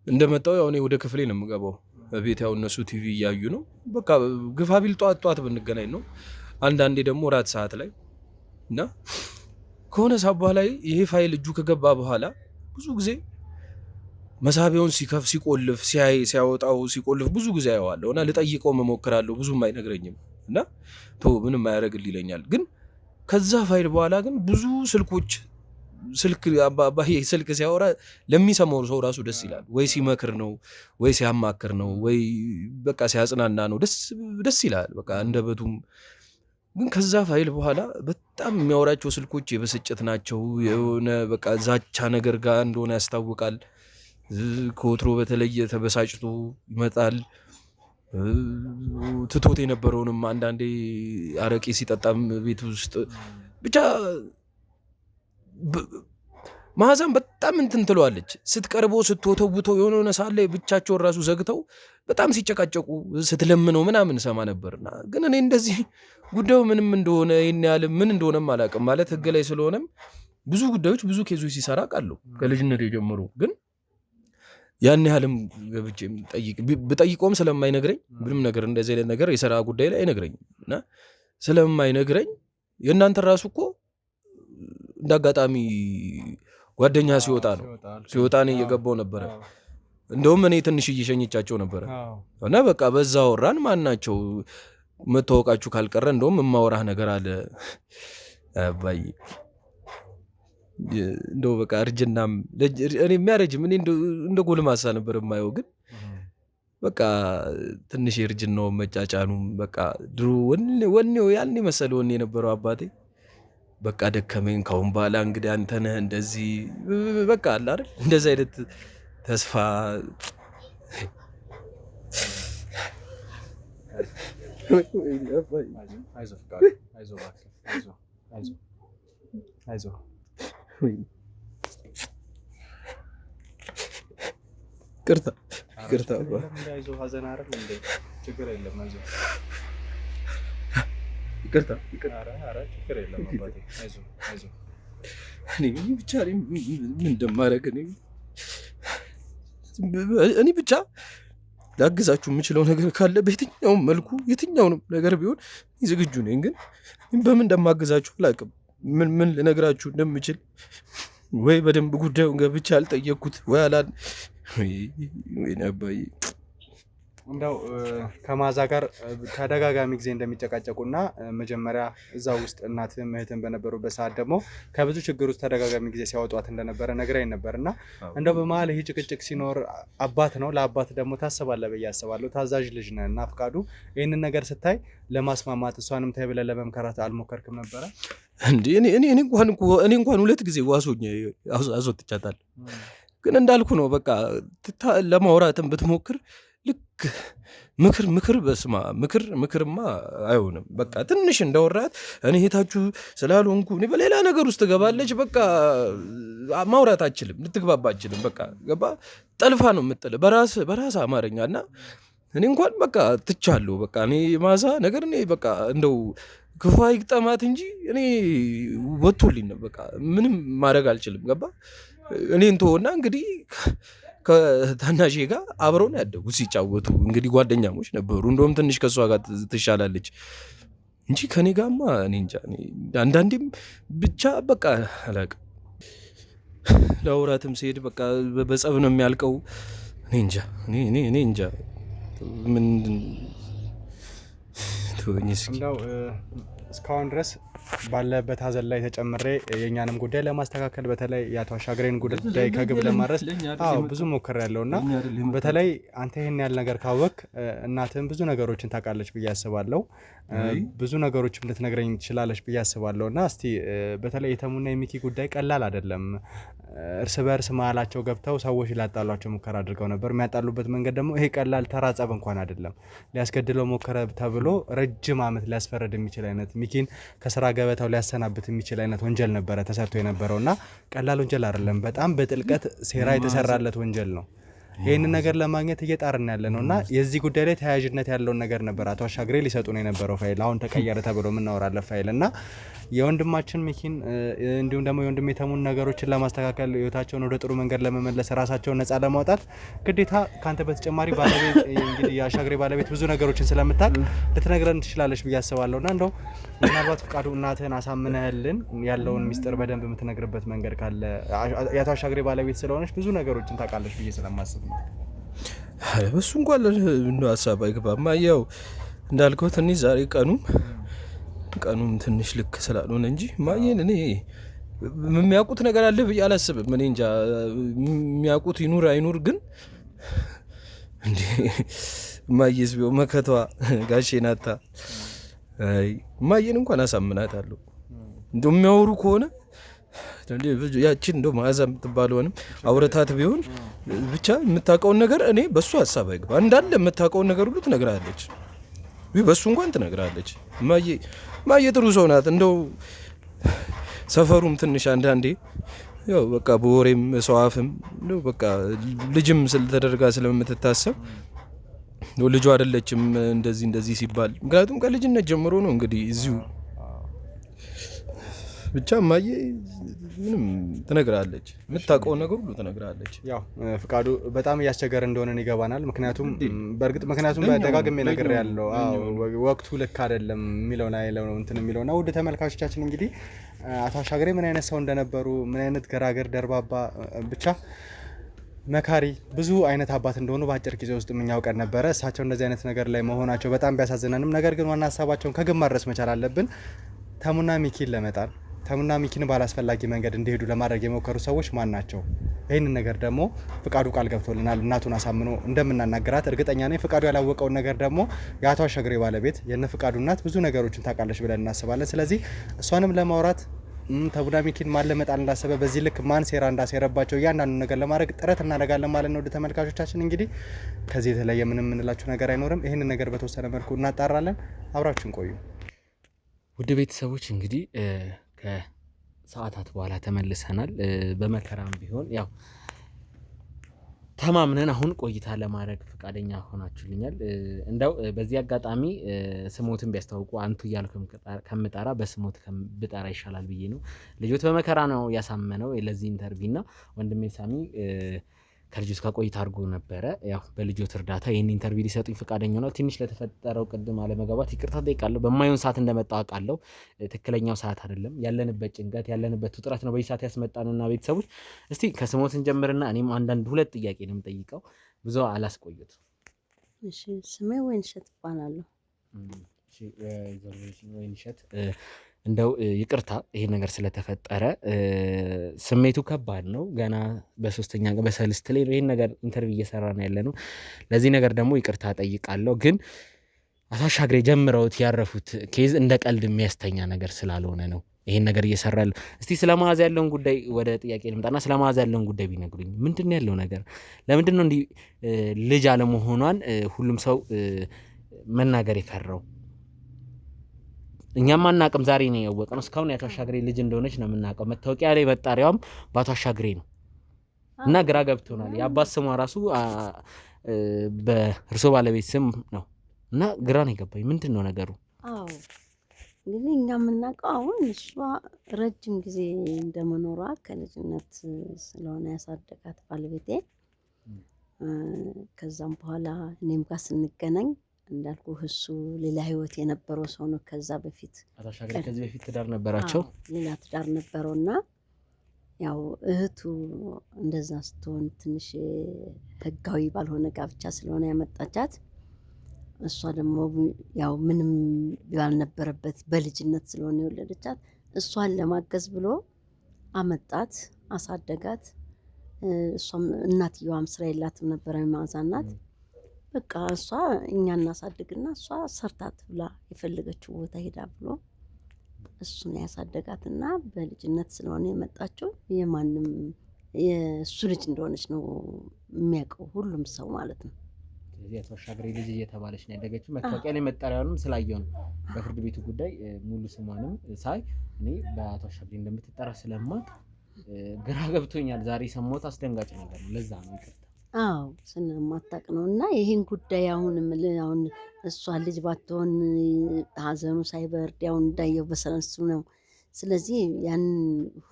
እንደመጣው ያው እኔ ወደ ክፍሌ ነው የምገባው። በቤት ያው እነሱ ቲቪ እያዩ ነው። በቃ ግፋቢል ጠዋት ብንገናኝ ነው። አንዳንዴ ደግሞ ራት ሰዓት ላይ እና ከሆነ ሰዓት በኋላ ይሄ ፋይል እጁ ከገባ በኋላ ብዙ ጊዜ መሳቢያውን ሲከፍ ሲቆልፍ ሲያወጣው ሲቆልፍ ብዙ ጊዜ አየዋለሁ እና ልጠይቀው እሞክራለሁ ብዙም አይነግረኝም እና ምንም አያደርግልኝ ይለኛል። ግን ከዛ ፋይል በኋላ ግን ብዙ ስልክ ሲያወራ ለሚሰማው ሰው ራሱ ደስ ይላል። ወይ ሲመክር ነው ወይ ሲያማክር ነው ወይ በቃ ሲያጽናና ነው ደስ ይላል በቃ እንደበቱም። ግን ከዛ ፋይል በኋላ በጣም የሚያወራቸው ስልኮች የብስጭት ናቸው። የሆነ በቃ ዛቻ ነገር ጋር እንደሆነ ያስታውቃል። ከወትሮ በተለየ ተበሳጭቶ ይመጣል። ትቶት የነበረውንም አንዳንዴ አረቄ ሲጠጣም ቤት ውስጥ ብቻ መዓዛም በጣም እንትን ትለዋለች። ስትቀርበው ስትወተውተው የሆነ ሳለ ብቻቸውን ራሱ ዘግተው በጣም ሲጨቃጨቁ ስትለምነው ምናምን ሰማ ነበርና ግን እኔ እንደዚህ ጉዳዩ ምንም እንደሆነ ይሄን ያህል ምን እንደሆነም አላውቅም። ማለት ህግ ላይ ስለሆነም ብዙ ጉዳዮች ብዙ ኬዞች ሲሰራ ቃለሁ ከልጅነት ጀምሮ። ግን ያን ያህልም ገብቼም ብጠይቀውም ስለማይነግረኝ ምንም ነገር እንደዚህ አይነት ነገር የሥራ ጉዳይ ላይ አይነግረኝም እና ስለማይነግረኝ የእናንተ ራሱ እኮ እንዳጋጣሚ ጓደኛ ሲወጣ እኔ እየገባው ነበረ። እንደውም እኔ ትንሽ እየሸኝቻቸው ነበረ እና በቃ በዛ ወራን ማናቸው መታወቃችሁ ካልቀረ እንደውም የማወራህ ነገር አለ አባይ እንደው በቃ እርጅናም እኔ የሚያረጅም እኔ እንደ ጎልማሳ ነበር የማየው። ግን በቃ ትንሽ የእርጅናው መጫጫኑም በቃ ድሮ ወኔው ያን መሰለ ወኔ የነበረው አባቴ በቃ ደከመኝ ካሁን በኋላ እንግዲህ አንተ ነህ እንደዚህ በቃ አለ አይደል እንደዚህ አይነት ተስፋ ቅርታ እኔ ብቻ ላግዛችሁ የምችለው ነገር ካለ በየትኛውም መልኩ የትኛውንም ነገር ቢሆን ዝግጁ ነኝ። ግን በምን እንደማግዛችሁ አላውቅም። ምን ልነግራችሁ እንደምችል ወይ በደንብ ጉዳዩን ገብቼ አልጠየቅኩት ወይ አባዬ እንደው ከመዓዛ ጋር ተደጋጋሚ ጊዜ እንደሚጨቃጨቁና መጀመሪያ እዛ ውስጥ እናትም እህትም በነበሩበት ሰዓት ደግሞ ከብዙ ችግር ውስጥ ተደጋጋሚ ጊዜ ሲያወጧት እንደነበረ ነግራኝ ነበርና እንደው በመሀል ይሄ ጭቅጭቅ ሲኖር አባት ነው ለአባት ደግሞ ታስባለህ ብዬ አስባለሁ። ታዛዥ ልጅ ነህ እና ፍቃዱ ይህንን ነገር ስታይ ለማስማማት እሷንም ተይ ብለህ ለመምከራት አልሞከርክም ነበረ እንዴ? እኔ እንኳን 2 ጊዜ ዋሶኝ አስወጥቻታለሁ። ግን እንዳልኩ ነው በቃ ለማውራትም ብትሞክር ልክ ምክር በስማ ምክርማ አይሆንም። በቃ ትንሽ እንዳወራት እኔ ሄታችሁ ስላልሆንኩ እኔ በሌላ ነገር ውስጥ ትገባለች። በቃ ማውራት አችልም ልትግባባ አችልም። በቃ ገባ ጠልፋ ነው የምጥል በራስ አማርኛ እና እኔ እንኳን በቃ ትቻለሁ። በቃ እኔ መዓዛ ነገር እኔ በቃ እንደው ክፉ ይግጠማት እንጂ እኔ ወጥቶልኝ ነው። በቃ ምንም ማድረግ አልችልም። ገባ እኔ እንተውና እንግዲህ ከታናሼ ጋር አብረው ነው ያደጉት ሲጫወቱ። እንግዲህ ጓደኛሞች ነበሩ። እንደውም ትንሽ ከሷ ጋር ትሻላለች እንጂ ከኔ ጋርማ እኔ እንጃ። አንዳንዴም ብቻ በቃ አላውቅም ለአውራትም ሲሄድ በቃ በጸብ ነው የሚያልቀው። እኔ እንጃ ምን እንደው እስካሁን ድረስ ባለበት ሀዘን ላይ ተጨምሬ የኛንም ጉዳይ ለማስተካከል በተለይ የአቶ አሻግሬን ጉዳይ ከግብ ለማድረስ ብዙ ሞክሬያለሁ እና በተለይ አንተ ይሄን ያህል ነገር ካወቅ እናትህም ብዙ ነገሮችን ታውቃለች ብዬ አስባለሁ። ብዙ ነገሮችም ልትነግረኝ ትችላለች ብዬ አስባለሁ እና እስቲ በተለይ የተሙና የሚኪ ጉዳይ ቀላል አይደለም። እርስ በእርስ መሀላቸው ገብተው ሰዎች ሊያጣሏቸው ሙከራ አድርገው ነበር። የሚያጣሉበት መንገድ ደግሞ ይሄ ቀላል ተራ ጸብ እንኳን አይደለም። ሊያስገድለው ሞከረ ተብሎ ረጅም ዓመት ሊያስፈረድ የሚችል አይነት ሚኪን ከስራ ገበታው ሊያሰናብት የሚችል አይነት ወንጀል ነበረ ተሰርቶ የነበረው እና ቀላል ወንጀል አይደለም። በጣም በጥልቀት ሴራ የተሰራለት ወንጀል ነው። ይህንን ነገር ለማግኘት እየጣርን ያለ ነው እና የዚህ ጉዳይ ላይ ተያያዥነት ያለውን ነገር ነበር አቶ አሻግሬ ሊሰጡ ነው የነበረው ፋይል አሁን ተቀየረ ተብሎ የምናወራለት ፋይል እና የወንድማችን ሚኪን እንዲሁም ደግሞ የወንድሜ ተሙን ነገሮችን ለማስተካከል ህይወታቸውን ወደ ጥሩ መንገድ ለመመለስ ራሳቸውን ነፃ ለማውጣት ግዴታ ካንተ በተጨማሪ ባለቤት እንግዲህ የአሻግሬ ባለቤት ብዙ ነገሮችን ስለምታውቅ ልትነግረን ትችላለች ብዬ አስባለሁና እንደው ምናልባት ፍቃዱ እናትህን አሳምነህልን ያለውን ሚስጥር በደንብ የምትነግርበት መንገድ ካለ የአቶ አሻግሬ ባለቤት ስለሆነች ብዙ ነገሮችን ታውቃለች ብዬ ስለማስብ ነው። እሱ እንኳን እንደው ሀሳብ አይገባም። ያው እንዳልከው ትንሽ ዛሬ ቀኑም ትንሽ ልክ ስላልሆነ እንጂ ማየን እኔ የሚያውቁት ነገር አለ ብዬ አላስብም። እኔ እንጃ የሚያውቁት ይኑር አይኑር ግን እንዴ ማየስ ቢሆን መከቷ ጋሼ ናታ። አይ ማየን እንኳን አሳምናታለሁ። እንደው የሚያወሩ ከሆነ ያችን እንደው መዓዛ የምትባለውንም አውረታት ቢሆን ብቻ የምታውቀውን ነገር እኔ በሱ ሀሳብ አይገባ እንዳለ የምታውቀውን ነገር ሁሉ ትነግራለች። በሱ እንኳን ትነግራለች። ማየ ጥሩ ሰው ናት። እንደው ሰፈሩም ትንሽ አንዳንዴ ያው በቃ በወሬም ሰው አፍም እንደው በቃ ልጅም ስለተደረጋ ስለምትታሰብ ልጇ አይደለችም እንደዚህ ሲባል ምክንያቱም ከልጅነት ጀምሮ ነው እንግዲህ እዚሁ ብቻ ማየ ምንም ትነግራለች። የምታውቀው ነገር ሁሉ ትነግራለች። ያው ፍቃዱ በጣም እያስቸገረ እንደሆነ ይገባናል። ምክንያቱም በደጋግሜ ነገር ያለው ወቅቱ ልክ አይደለም የሚለው ነው እንትን የሚለውና ውድ ተመልካቾቻችን እንግዲህ አቶ አሻግሬ ምን አይነት ሰው እንደነበሩ ምን አይነት ገራገር ደርባባ ብቻ መካሪ ብዙ አይነት አባት እንደሆኑ በአጭር ጊዜ ውስጥ የምናውቀን ነበረ። እሳቸው እንደዚህ አይነት ነገር ላይ መሆናቸው በጣም ቢያሳዝነንም ነገር ግን ዋና ሀሳባቸውን ከግብ ማድረስ መቻል አለብን። ተሙና ሚኪን ለመጣል ተሙና ሚኪን ባላስፈላጊ መንገድ እንዲሄዱ ለማድረግ የሞከሩ ሰዎች ማን ናቸው? ይህንን ነገር ደግሞ ፍቃዱ ቃል ገብቶልናል። እናቱን አሳምኖ እንደምናናገራት እርግጠኛ ነኝ። ፍቃዱ ያላወቀውን ነገር ደግሞ የአቶ አሻግሬ ባለቤት የነ ፍቃዱ እናት ብዙ ነገሮችን ታውቃለች ብለን እናስባለን። ስለዚህ እሷንም ለማውራት ተሙና ሚኪን ማን ለመጣል እንዳሰበ በዚህ ልክ ማን ሴራ እንዳሴረባቸው እያንዳንዱ ነገር ለማድረግ ጥረት እናደርጋለን ማለት ነው። ወደ ተመልካቾቻችን እንግዲህ ከዚህ የተለየ ምንም የምንላችሁ ነገር አይኖርም። ይህንን ነገር በተወሰነ መልኩ እናጣራለን። አብራችሁን ቆዩ። ውድ ቤተሰቦች እንግዲህ ከሰዓታት በኋላ ተመልሰናል። በመከራም ቢሆን ያው ተማምነን አሁን ቆይታ ለማድረግ ፈቃደኛ ሆናችሁልኛል። እንደው በዚህ አጋጣሚ ስሞትን ቢያስተዋውቁ አንቱ እያልኩ ከምጠራ በስሞት ብጠራ ይሻላል ብዬ ነው። ልጆት በመከራ ነው ያሳመነው ለዚህ ኢንተርቪውና ወንድሜ ሳሚ ከልጆት ጋር ቆይታ አድርጎ ነበረ። ያው በልጆት እርዳታ ይህን ኢንተርቪው ሊሰጡኝ ፈቃደኛ ነው። ትንሽ ለተፈጠረው ቅድም አለመግባባት ይቅርታ ጠይቃለሁ። በማይሆን ሰዓት እንደመጣሁ አውቃለሁ። ትክክለኛው ሰዓት አይደለም። ያለንበት ጭንቀት ያለንበት ውጥረት ነው በዚህ ሰዓት ያስመጣንና ቤተሰቦች እስቲ ከስሞት እንጀምርና እኔም አንዳንድ ሁለት ጥያቄ ነው የምጠይቀው። ብዙ አላስቆዩት። እሺ ስሜ ወይንሸት እባላለሁ። እሺ ወይንሸት እንደው ይቅርታ ይሄ ነገር ስለተፈጠረ ስሜቱ ከባድ ነው። ገና በሶስተኛ በሰልስት ላይ ይሄን ነገር ኢንተርቪው እየሰራን ያለ ነው። ለዚህ ነገር ደግሞ ይቅርታ ጠይቃለሁ። ግን አቶ አሻግሬ ጀምረውት ያረፉት ኬዝ እንደ ቀልድ የሚያስተኛ ነገር ስላልሆነ ነው ይሄን ነገር እየሰራል። እስቲ ስለማዝ ያለውን ጉዳይ ወደ ጥያቄ ልምጣና ስለማዝ ያለውን ጉዳይ ቢነግሩኝ። ምንድነው ያለው ነገር? ለምንድነው እንዲህ ልጅ አለመሆኗን ሁሉም ሰው መናገር የፈራው? እኛም አናውቅም። ዛሬ ነው ያወቅነው። እስካሁን የአቶ አሻግሬ ልጅ እንደሆነች ነው የምናውቀው። መታወቂያ ላይ መጣሪያውም በአቶ አሻግሬ ነው እና ግራ ገብቶናል። የአባት ስሟ ራሱ በእርሶ ባለቤት ስም ነው እና ግራ ነው የገባኝ። ምንድን ነው ነገሩ? አዎ እንግዲህ እኛ የምናውቀው አሁን እሷ ረጅም ጊዜ እንደመኖሯ ከልጅነት ስለሆነ ያሳደጋት ባለቤቴ። ከዛም በኋላ እኔም ጋር ስንገናኝ እንዳልኩ እሱ ሌላ ህይወት የነበረው ሰው ነው። ከዛ በፊት አቶ አሻግሬ ከዚህ በፊት ትዳር ነበራቸው። ሌላ ትዳር ነበረውና ያው እህቱ እንደዛ ስትሆን ትንሽ ህጋዊ ባልሆነ ጋብቻ ስለሆነ ያመጣቻት እሷ ደግሞ ያው ምንም ባልነበረበት በልጅነት ስለሆነ የወለደቻት እሷን ለማገዝ ብሎ አመጣት፣ አሳደጋት። እሷም እናትየዋም ስራ የላትም ነበረ ማዛናት። በቃ እሷ እኛ እናሳድግና እሷ ሰርታት ብላ የፈለገችው ቦታ ሄዳ ብሎ እሱን ያሳደጋትና በልጅነት ስለሆነ የመጣችው የማንም የእሱ ልጅ እንደሆነች ነው የሚያውቀው ሁሉም ሰው ማለት ነው። ስለዚህ አቶ አሻግሬ ልጅ እየተባለች ነው ያደገችው። መታወቂያ ላይ መጠሪያውንም ስላየው ነው። በፍርድ ቤቱ ጉዳይ ሙሉ ስሟንም ሳይ እኔ በአቶ አሻግሬ እንደምትጠራ ስለማውቅ ግራ ገብቶኛል። ዛሬ ሰሞት አስደንጋጭ ነገር ነው። ለዛ ነው ይቅርታ። አዎ ስለማታውቅ ነው። እና ይሄን ጉዳይ አሁን እሷ ልጅ ባትሆን ሀዘኑ ሳይበርድ ያው እንዳየው በሰለሱ ነው ስለዚህ ያን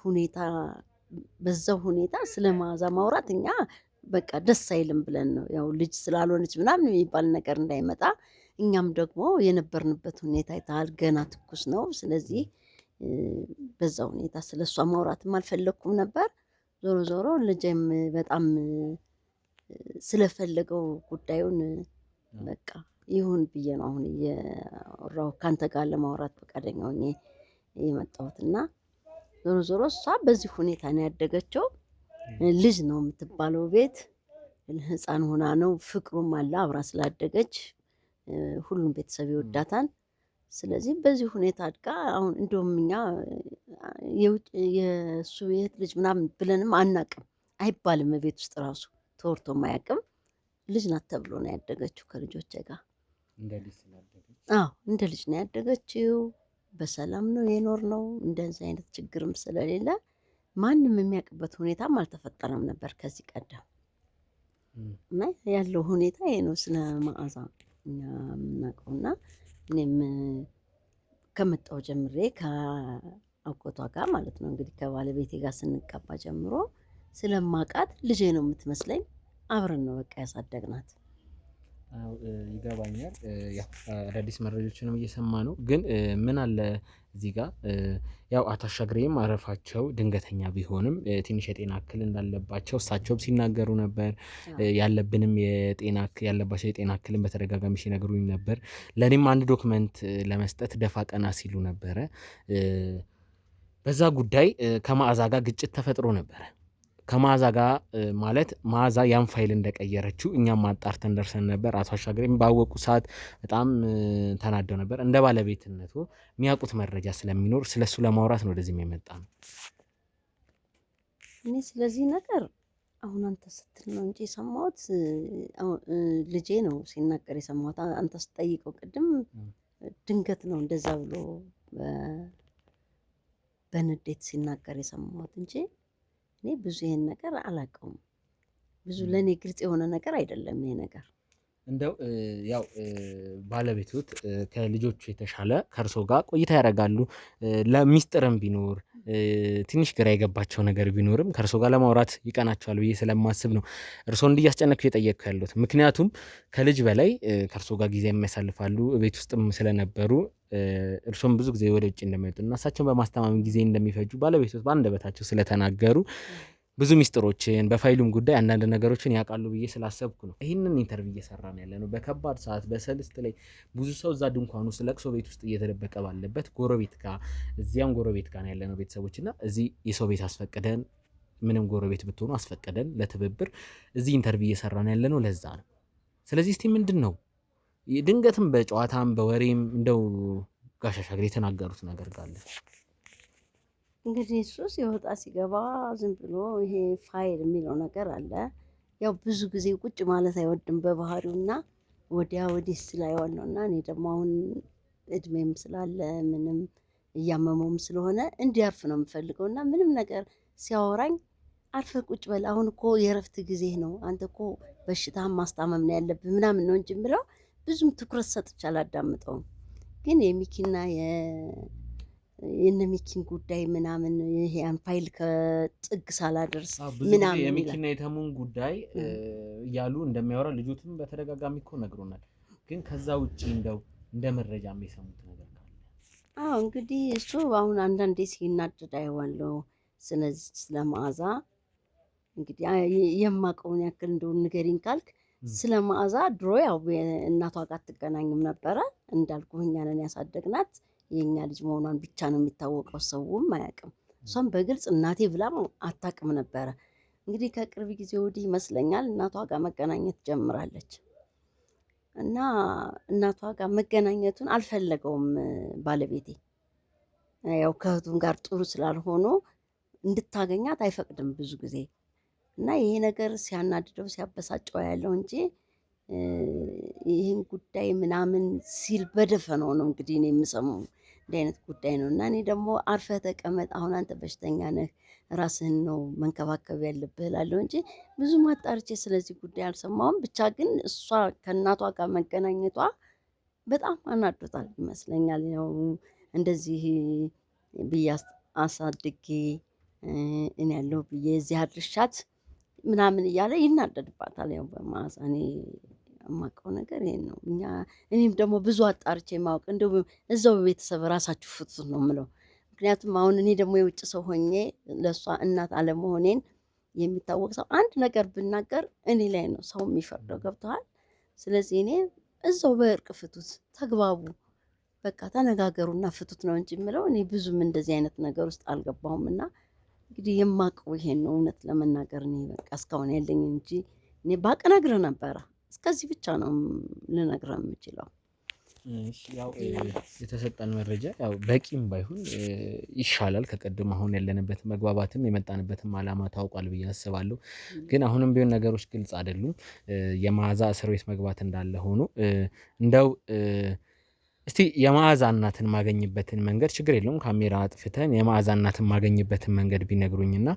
ሁኔታ በዛው ሁኔታ ስለ መዓዛ ማውራት እኛ በቃ ደስ አይልም ብለን ነው ያው ልጅ ስላልሆነች ምናምን የሚባል ነገር እንዳይመጣ እኛም ደግሞ የነበርንበት ሁኔታ አይተሃል፣ ገና ትኩስ ነው። ስለዚህ በዛ ሁኔታ ስለሷ ማውራትም አልፈለኩም ነበር። ዞሮ ዞሮ ልጄም በጣም ስለፈለገው ጉዳዩን በቃ ይሁን ብዬ ነው አሁን እያወራሁ ካንተ ጋር ለማውራት ፈቃደኛ ሆኜ የመጣሁት እና ዞሮ ዞሮ እሷ በዚህ ሁኔታ ነው ያደገችው። ልጅ ነው የምትባለው ቤት ህፃን ሆና ነው ፍቅሩም አለ አብራ ስላደገች ሁሉም ቤተሰብ ይወዳታል። ስለዚህ በዚህ ሁኔታ አድጋ አሁን እንደውም እኛ የእሱ የእህት ልጅ ምናምን ብለንም አናቅም አይባልም። ቤት ውስጥ ራሱ ተወርቶም አያውቅም። ልጅ ናት ተብሎ ነው ያደገችው ከልጆቼ ጋር። እንደ ልጅ ነው ያደገችው። በሰላም ነው የኖር ነው። እንደዚህ አይነት ችግርም ስለሌለ ማንም የሚያውቅበት ሁኔታም አልተፈጠረም ነበር ከዚህ ቀደም እና ያለው ሁኔታ ይሄ ነው ስለ መዓዛ እኛ የምናውቀውና እኔም ከመጣሁ ጀምሬ ከአጎቷ ጋር ማለት ነው እንግዲህ ከባለቤቴ ጋር ስንጋባ ጀምሮ ስለማውቃት ልጄ ነው የምትመስለኝ። አብረን ነው በቃ ያሳደግናት። ይገባኛል። ያው አዳዲስ መረጃዎችንም እየሰማ ነው። ግን ምን አለ እዚህ ጋር ያው አቶ አሻግሬም ማረፋቸው ድንገተኛ ቢሆንም ትንሽ የጤና እክል እንዳለባቸው እሳቸውም ሲናገሩ ነበር። ያለብንም ያለባቸው የጤና እክልን በተደጋጋሚ ሲነግሩኝ ነበር። ለእኔም አንድ ዶክመንት ለመስጠት ደፋ ቀና ሲሉ ነበረ። በዛ ጉዳይ ከመዓዛ ጋር ግጭት ተፈጥሮ ነበረ። ከመዓዛ ጋር ማለት መዓዛ ያን ፋይል እንደቀየረችው እኛም ማጣርተን ደርሰን ነበር። አቶ አሻግሬም ባወቁ ሰዓት በጣም ተናደው ነበር። እንደ ባለቤትነቱ የሚያውቁት መረጃ ስለሚኖር ስለሱ ለማውራት ነው ወደዚህ የመጣ ነው። እኔ ስለዚህ ነገር አሁን አንተ ስትል ነው እንጂ የሰማሁት ልጄ ነው ሲናገር የሰማሁት። አንተ ስትጠይቀው ቅድም ድንገት ነው እንደዛ ብሎ በንዴት ሲናገር የሰማሁት እንጂ እኔ ብዙ ይሄን ነገር አላውቀውም። ብዙ ለእኔ ግልጽ የሆነ ነገር አይደለም ይሄ ነገር። እንደው ያው ባለቤቶት ከልጆቹ የተሻለ ከእርሶ ጋር ቆይታ ያደርጋሉ። ለሚስጥርም ቢኖር ትንሽ ግራ የገባቸው ነገር ቢኖርም ከእርሶ ጋር ለማውራት ይቀናቸዋል ብዬ ስለማስብ ነው እርሶ እንዲያስጨነኩ የጠየቅኩ ያሉት። ምክንያቱም ከልጅ በላይ ከእርሶ ጋር ጊዜ የሚያሳልፋሉ። ቤት ውስጥም ስለነበሩ እርሶም ብዙ ጊዜ ወደ ውጭ እንደሚወጡ እና እሳቸውን በማስተማመን ጊዜ እንደሚፈጁ ባለቤቶት በአንደበታቸው ስለተናገሩ ብዙ ሚስጥሮችን በፋይሉም ጉዳይ አንዳንድ ነገሮችን ያውቃሉ ብዬ ስላሰብኩ ነው ይህንን ኢንተርቪው እየሰራን ያለ ነው። በከባድ ሰዓት በሰልስት ላይ ብዙ ሰው እዛ ድንኳን ውስጥ ለቅሶ ቤት ውስጥ እየተደበቀ ባለበት ጎረቤት ጋር እዚያም ጎረቤት ጋር ያለ ነው ቤተሰቦች እና እዚህ የሰው ቤት አስፈቅደን ምንም ጎረቤት ብትሆኑ አስፈቅደን ለትብብር እዚህ ኢንተርቪው እየሰራን ያለ ነው። ለዛ ነው። ስለዚህ እስቲ ምንድን ነው ድንገትም በጨዋታም በወሬም እንደው ጋሽ አሻግሬ የተናገሩት ነገር ካለ? እንግዲህ እሱ ሲወጣ ሲገባ ዝም ብሎ ይሄ ፋይል የሚለው ነገር አለ። ያው ብዙ ጊዜ ቁጭ ማለት አይወድም በባህሪውና ወዲያ ወዲህ ስላይሆን ነው። እና እኔ ደግሞ አሁን እድሜም ስላለ ምንም እያመመውም ስለሆነ እንዲያርፍ ነው የምፈልገው። እና ምንም ነገር ሲያወራኝ አርፈ ቁጭ በል፣ አሁን እኮ የእረፍት ጊዜ ነው፣ አንተ እኮ በሽታህን ማስታመም ነው ያለብህ ምናምን ነው እንጂ የምለው ብዙም ትኩረት ሰጥቼ አላዳምጠውም። ግን የሚኪና የነ ሚኪን ጉዳይ ምናምን ይሄ ፋይል ከጥግ ሳላደርስ ምናምን የሚኪና የተሙን ጉዳይ እያሉ እንደሚያወራ ልጆትም በተደጋጋሚ እኮ ነግሮናል። ግን ከዛ ውጪ እንደው እንደ መረጃ የሚሰሙት ነገር ካለ? እንግዲህ እሱ አሁን አንዳንዴ ሲናደድ አየዋለሁ። ስለዚህ ስለ መዓዛ እንግዲህ የማውቀውን ያክል እንደው ንገሪኝ ካልክ ስለ መዓዛ ድሮ ያው እናቷ ጋር አትገናኝም ነበረ። እንዳልኩህ እኛ ነን ያሳደግናት። የኛ ልጅ መሆኗን ብቻ ነው የሚታወቀው፣ ሰውም አያውቅም። እሷም በግልጽ እናቴ ብላም አታውቅም ነበረ። እንግዲህ ከቅርብ ጊዜ ወዲህ ይመስለኛል እናቷ ጋር መገናኘት ጀምራለች። እና እናቷ ጋር መገናኘቱን አልፈለገውም ባለቤቴ። ያው ከእህቱም ጋር ጥሩ ስላልሆኑ እንድታገኛት አይፈቅድም ብዙ ጊዜ። እና ይሄ ነገር ሲያናድደው ሲያበሳጨው ያለው እንጂ ይህን ጉዳይ ምናምን ሲል በደፈነው ነው እንግዲህ እኔ የምሰማው እንዲህ አይነት ጉዳይ ነው። እና እኔ ደግሞ አርፈህ ተቀመጥ፣ አሁን አንተ በሽተኛ ነህ፣ ራስህን ነው መንከባከብ ያለብህ እላለሁ እንጂ ብዙ ማጣርቼ ስለዚህ ጉዳይ አልሰማሁም። ብቻ ግን እሷ ከእናቷ ጋር መገናኘቷ በጣም አናዶታል ይመስለኛል። ያው እንደዚህ ብዬ አሳድጌ እኔ ያለው ብዬ እዚህ አድርሻት ምናምን እያለ ይናደድባታል። ያው በመዓዛ እኔ የማውቀው ነገር ይሄን ነው። እኔም ደግሞ ብዙ አጣርቼ ማወቅ እንደው እዛው በቤተሰብ ራሳችሁ ፍቱት ነው የምለው። ምክንያቱም አሁን እኔ ደግሞ የውጭ ሰው ሆኜ ለእሷ እናት አለመሆኔን የሚታወቅ ሰው አንድ ነገር ብናገር እኔ ላይ ነው ሰው የሚፈርደው። ገብተዋል። ስለዚህ እኔ እዛው በእርቅ ፍቱት፣ ተግባቡ፣ በቃ ተነጋገሩና ፍቱት ነው እንጂ የምለው እኔ ብዙም እንደዚህ አይነት ነገር ውስጥ አልገባሁም። እና እንግዲህ የማውቀው ይሄን ነው እውነት ለመናገር እኔ በቃ እስካሁን ያለኝ እንጂ እኔ ባቅ ነግርህ ነበረ። እስከዚህ ብቻ ነው ልነግርህ የምችለው። ያው የተሰጠን መረጃ ያው በቂም ባይሆን ይሻላል ከቀድሞ አሁን ያለንበት መግባባትም የመጣንበትም ዓላማ ታውቋል ብዬ አስባለሁ። ግን አሁንም ቢሆን ነገሮች ግልጽ አይደሉም። የመዓዛ እስር ቤት መግባት እንዳለ ሆኖ እንደው እስቲ የመዓዛ እናትን ማገኝበትን መንገድ ችግር የለውም ካሜራ አጥፍተን የመዓዛ እናትን ማገኝበትን መንገድ ቢነግሩኝና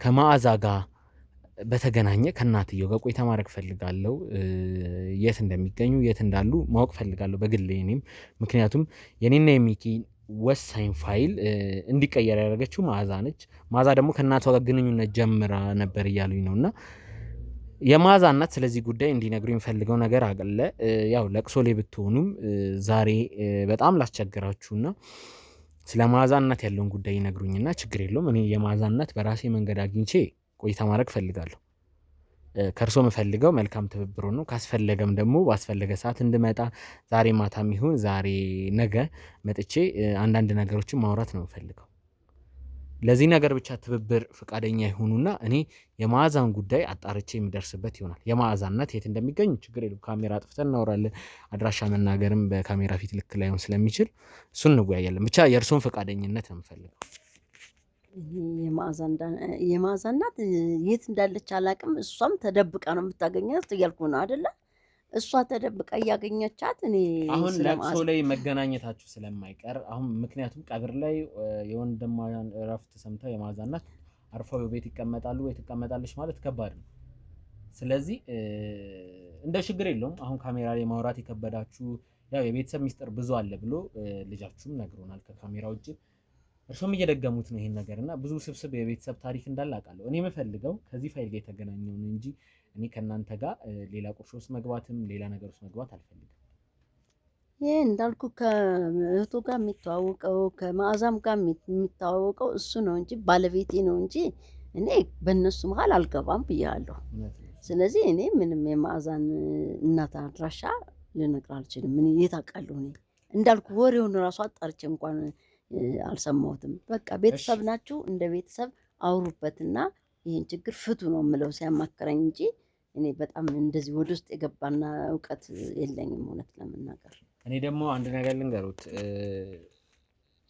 ከመዓዛ ጋር በተገናኘ ከእናትየው ጋር ቆይታ ማድረግ ፈልጋለሁ። የት እንደሚገኙ የት እንዳሉ ማወቅ ፈልጋለሁ በግሌ እኔም። ምክንያቱም የኔና የሚኪ ወሳኝ ፋይል እንዲቀየር ያደረገችው መዓዛ ነች። መዓዛ ደግሞ ከእናቷ ጋር ግንኙነት ጀምራ ነበር እያሉኝ ነውና የመዓዛ እናት ስለዚህ ጉዳይ እንዲነግሩኝ ፈልገው ነገር አለ። ያው ለቅሶ ላይ ብትሆኑም ዛሬ በጣም ላስቸግራችሁና ስለ መዓዛ እናት ያለውን ጉዳይ ይነግሩኝና ችግር የለውም እኔ የመዓዛ እናት በራሴ መንገድ አግኝቼ ቆይታ ማድረግ ፈልጋለሁ። ከእርሶ የምፈልገው መልካም ትብብሮ ነው። ካስፈለገም ደግሞ ባስፈለገ ሰዓት እንድመጣ ዛሬ ማታም ይሁን ዛሬ ነገ መጥቼ አንዳንድ ነገሮችን ማውራት ነው የምፈልገው። ለዚህ ነገር ብቻ ትብብር ፍቃደኛ ይሁኑና እኔ የመዓዛን ጉዳይ አጣርቼ የሚደርስበት ይሆናል። የመዓዛ እናት የት እንደሚገኙ ችግር የለም ካሜራ አጥፍተን እናወራለን። አድራሻ መናገርም በካሜራ ፊት ልክ ላይሆን ስለሚችል እሱን እንወያያለን። ብቻ የእርሶን ፍቃደኝነት ነው የምፈልገው። የመዓዛ እናት የት እንዳለች አላውቅም። እሷም ተደብቃ ነው የምታገኛት እያልኩ ነው አይደለ? እሷ ተደብቃ እያገኘቻት እኔ አሁን ለቅሶ ላይ መገናኘታችሁ ስለማይቀር አሁን ምክንያቱም ቀብር ላይ የወንድሟን እረፍት ሰምተው የመዓዛ እናት አርፈው ቤት ይቀመጣሉ ወይ ትቀመጣለች ማለት ከባድ ነው። ስለዚህ እንደ ችግር የለውም አሁን ካሜራ ላይ ማውራት የከበዳችሁ ያው የቤተሰብ ሚስጥር ብዙ አለ ብሎ ልጃችሁም ነግሮናል ከካሜራ ውጪ። እርሶም እየደገሙት ነው ይሄን ነገርና ብዙ ስብስብ የቤተሰብ ታሪክ እንዳለ አውቃለሁ። እኔ የምፈልገው ከዚህ ፋይል ጋር የተገናኘው ነው እንጂ እኔ ከእናንተ ጋር ሌላ ቁርሾ ውስጥ መግባትም ሌላ ነገር ውስጥ መግባት አልፈልግም። ይሄ እንዳልኩ ከእህቱ ጋር የሚተዋወቀው ከመዓዛም ጋር የሚተዋወቀው እሱ ነው እንጂ ባለቤቴ ነው እንጂ እኔ በእነሱ መሀል አልገባም ብያለሁ። ስለዚህ እኔ ምንም የመዓዛን እናት አድራሻ ልነግር አልችልም። ምን የት አውቃለሁ? እኔ እንዳልኩ ወሬውን ራሱ አጣርቼ እንኳን አልሰማሁትም። በቃ ቤተሰብ ናችሁ፣ እንደ ቤተሰብ አውሩበትና ይህን ችግር ፍቱ ነው የምለው ሲያማክረኝ እንጂ እኔ በጣም እንደዚህ ወደ ውስጥ የገባና እውቀት የለኝም እውነት ለመናገር። እኔ ደግሞ አንድ ነገር ልንገሩት፣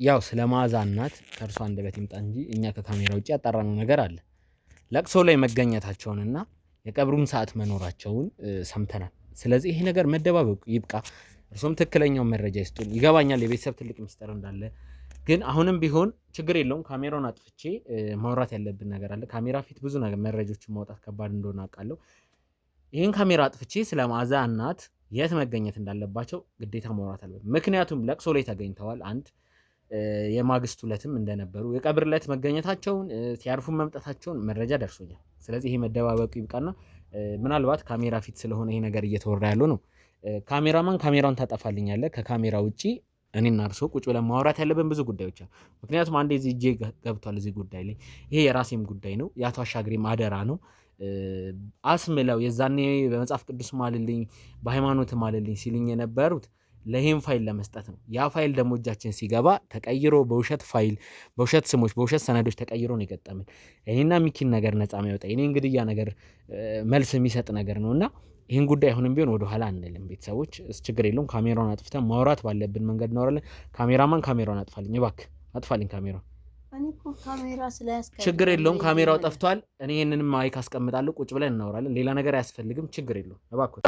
ያው ስለ መዓዛ እናት ከእርሷ አንደበት ይምጣ እንጂ እኛ ከካሜራ ውጭ ያጣራነው ነገር አለ። ለቅሶ ላይ መገኘታቸውንና የቀብሩን ሰዓት መኖራቸውን ሰምተናል። ስለዚህ ይሄ ነገር መደባበቁ ይብቃ። እርሶም ትክክለኛውን መረጃ ይስጡን። ይገባኛል የቤተሰብ ትልቅ ሚስጥር እንዳለ፣ ግን አሁንም ቢሆን ችግር የለውም ካሜራውን አጥፍቼ ማውራት ያለብን ነገር አለ። ካሜራ ፊት ብዙ ነገር መረጃዎችን ማውጣት ከባድ እንደሆነ አውቃለሁ። ይህን ካሜራ አጥፍቼ ስለ መዓዛ እናት የት መገኘት እንዳለባቸው ግዴታ ማውራት አለብን። ምክንያቱም ለቅሶ ላይ ተገኝተዋል። አንድ የማግስቱ ዕለትም እንደነበሩ የቀብር ዕለት መገኘታቸውን ሲያርፉ መምጣታቸውን መረጃ ደርሶኛል። ስለዚህ ይሄ መደባበቁ ይብቃና ምናልባት ካሜራ ፊት ስለሆነ ይሄ ነገር እየተወራ ያለው ነው። ካሜራማን ካሜራውን ታጠፋልኛለህ። ከካሜራ ውጪ እኔና እርሶ ቁጭ ብለን ማውራት ያለብን ብዙ ጉዳዮች አሉ። ምክንያቱም አንዴ እዚህ እጄ ገብቷል እዚህ ጉዳይ ላይ ይሄ የራሴም ጉዳይ ነው፣ የአቶ አሻግሬም አደራ ነው። አስምለው የዛኔ በመጽሐፍ ቅዱስ ማልልኝ በሃይማኖት ማልልኝ ሲልኝ የነበሩት ለይሄን ፋይል ለመስጠት ነው። ያ ፋይል ደግሞ እጃችን ሲገባ ተቀይሮ በውሸት ፋይል፣ በውሸት ስሞች፣ በውሸት ሰነዶች ተቀይሮ ነው የገጠመን። እኔና ሚኪን ነገር ነፃ የሚያወጣ እኔ እንግዲህ ያ ነገር መልስ የሚሰጥ ነገር ነውና ይህን ጉዳይ አሁንም ቢሆን ወደኋላ አንልም። ቤተሰቦች ችግር የለውም ካሜራውን አጥፍተን ማውራት ባለብን መንገድ እናወራለን። ካሜራማን ካሜራውን አጥፋልኝ እባክህ፣ አጥፋልኝ ካሜራውን። ችግር የለውም ካሜራው ጠፍቷል። እኔ ይህንንም ማይክ አስቀምጣለሁ፣ ቁጭ ብለን እናወራለን። ሌላ ነገር አያስፈልግም። ችግር የለውም እባክህ።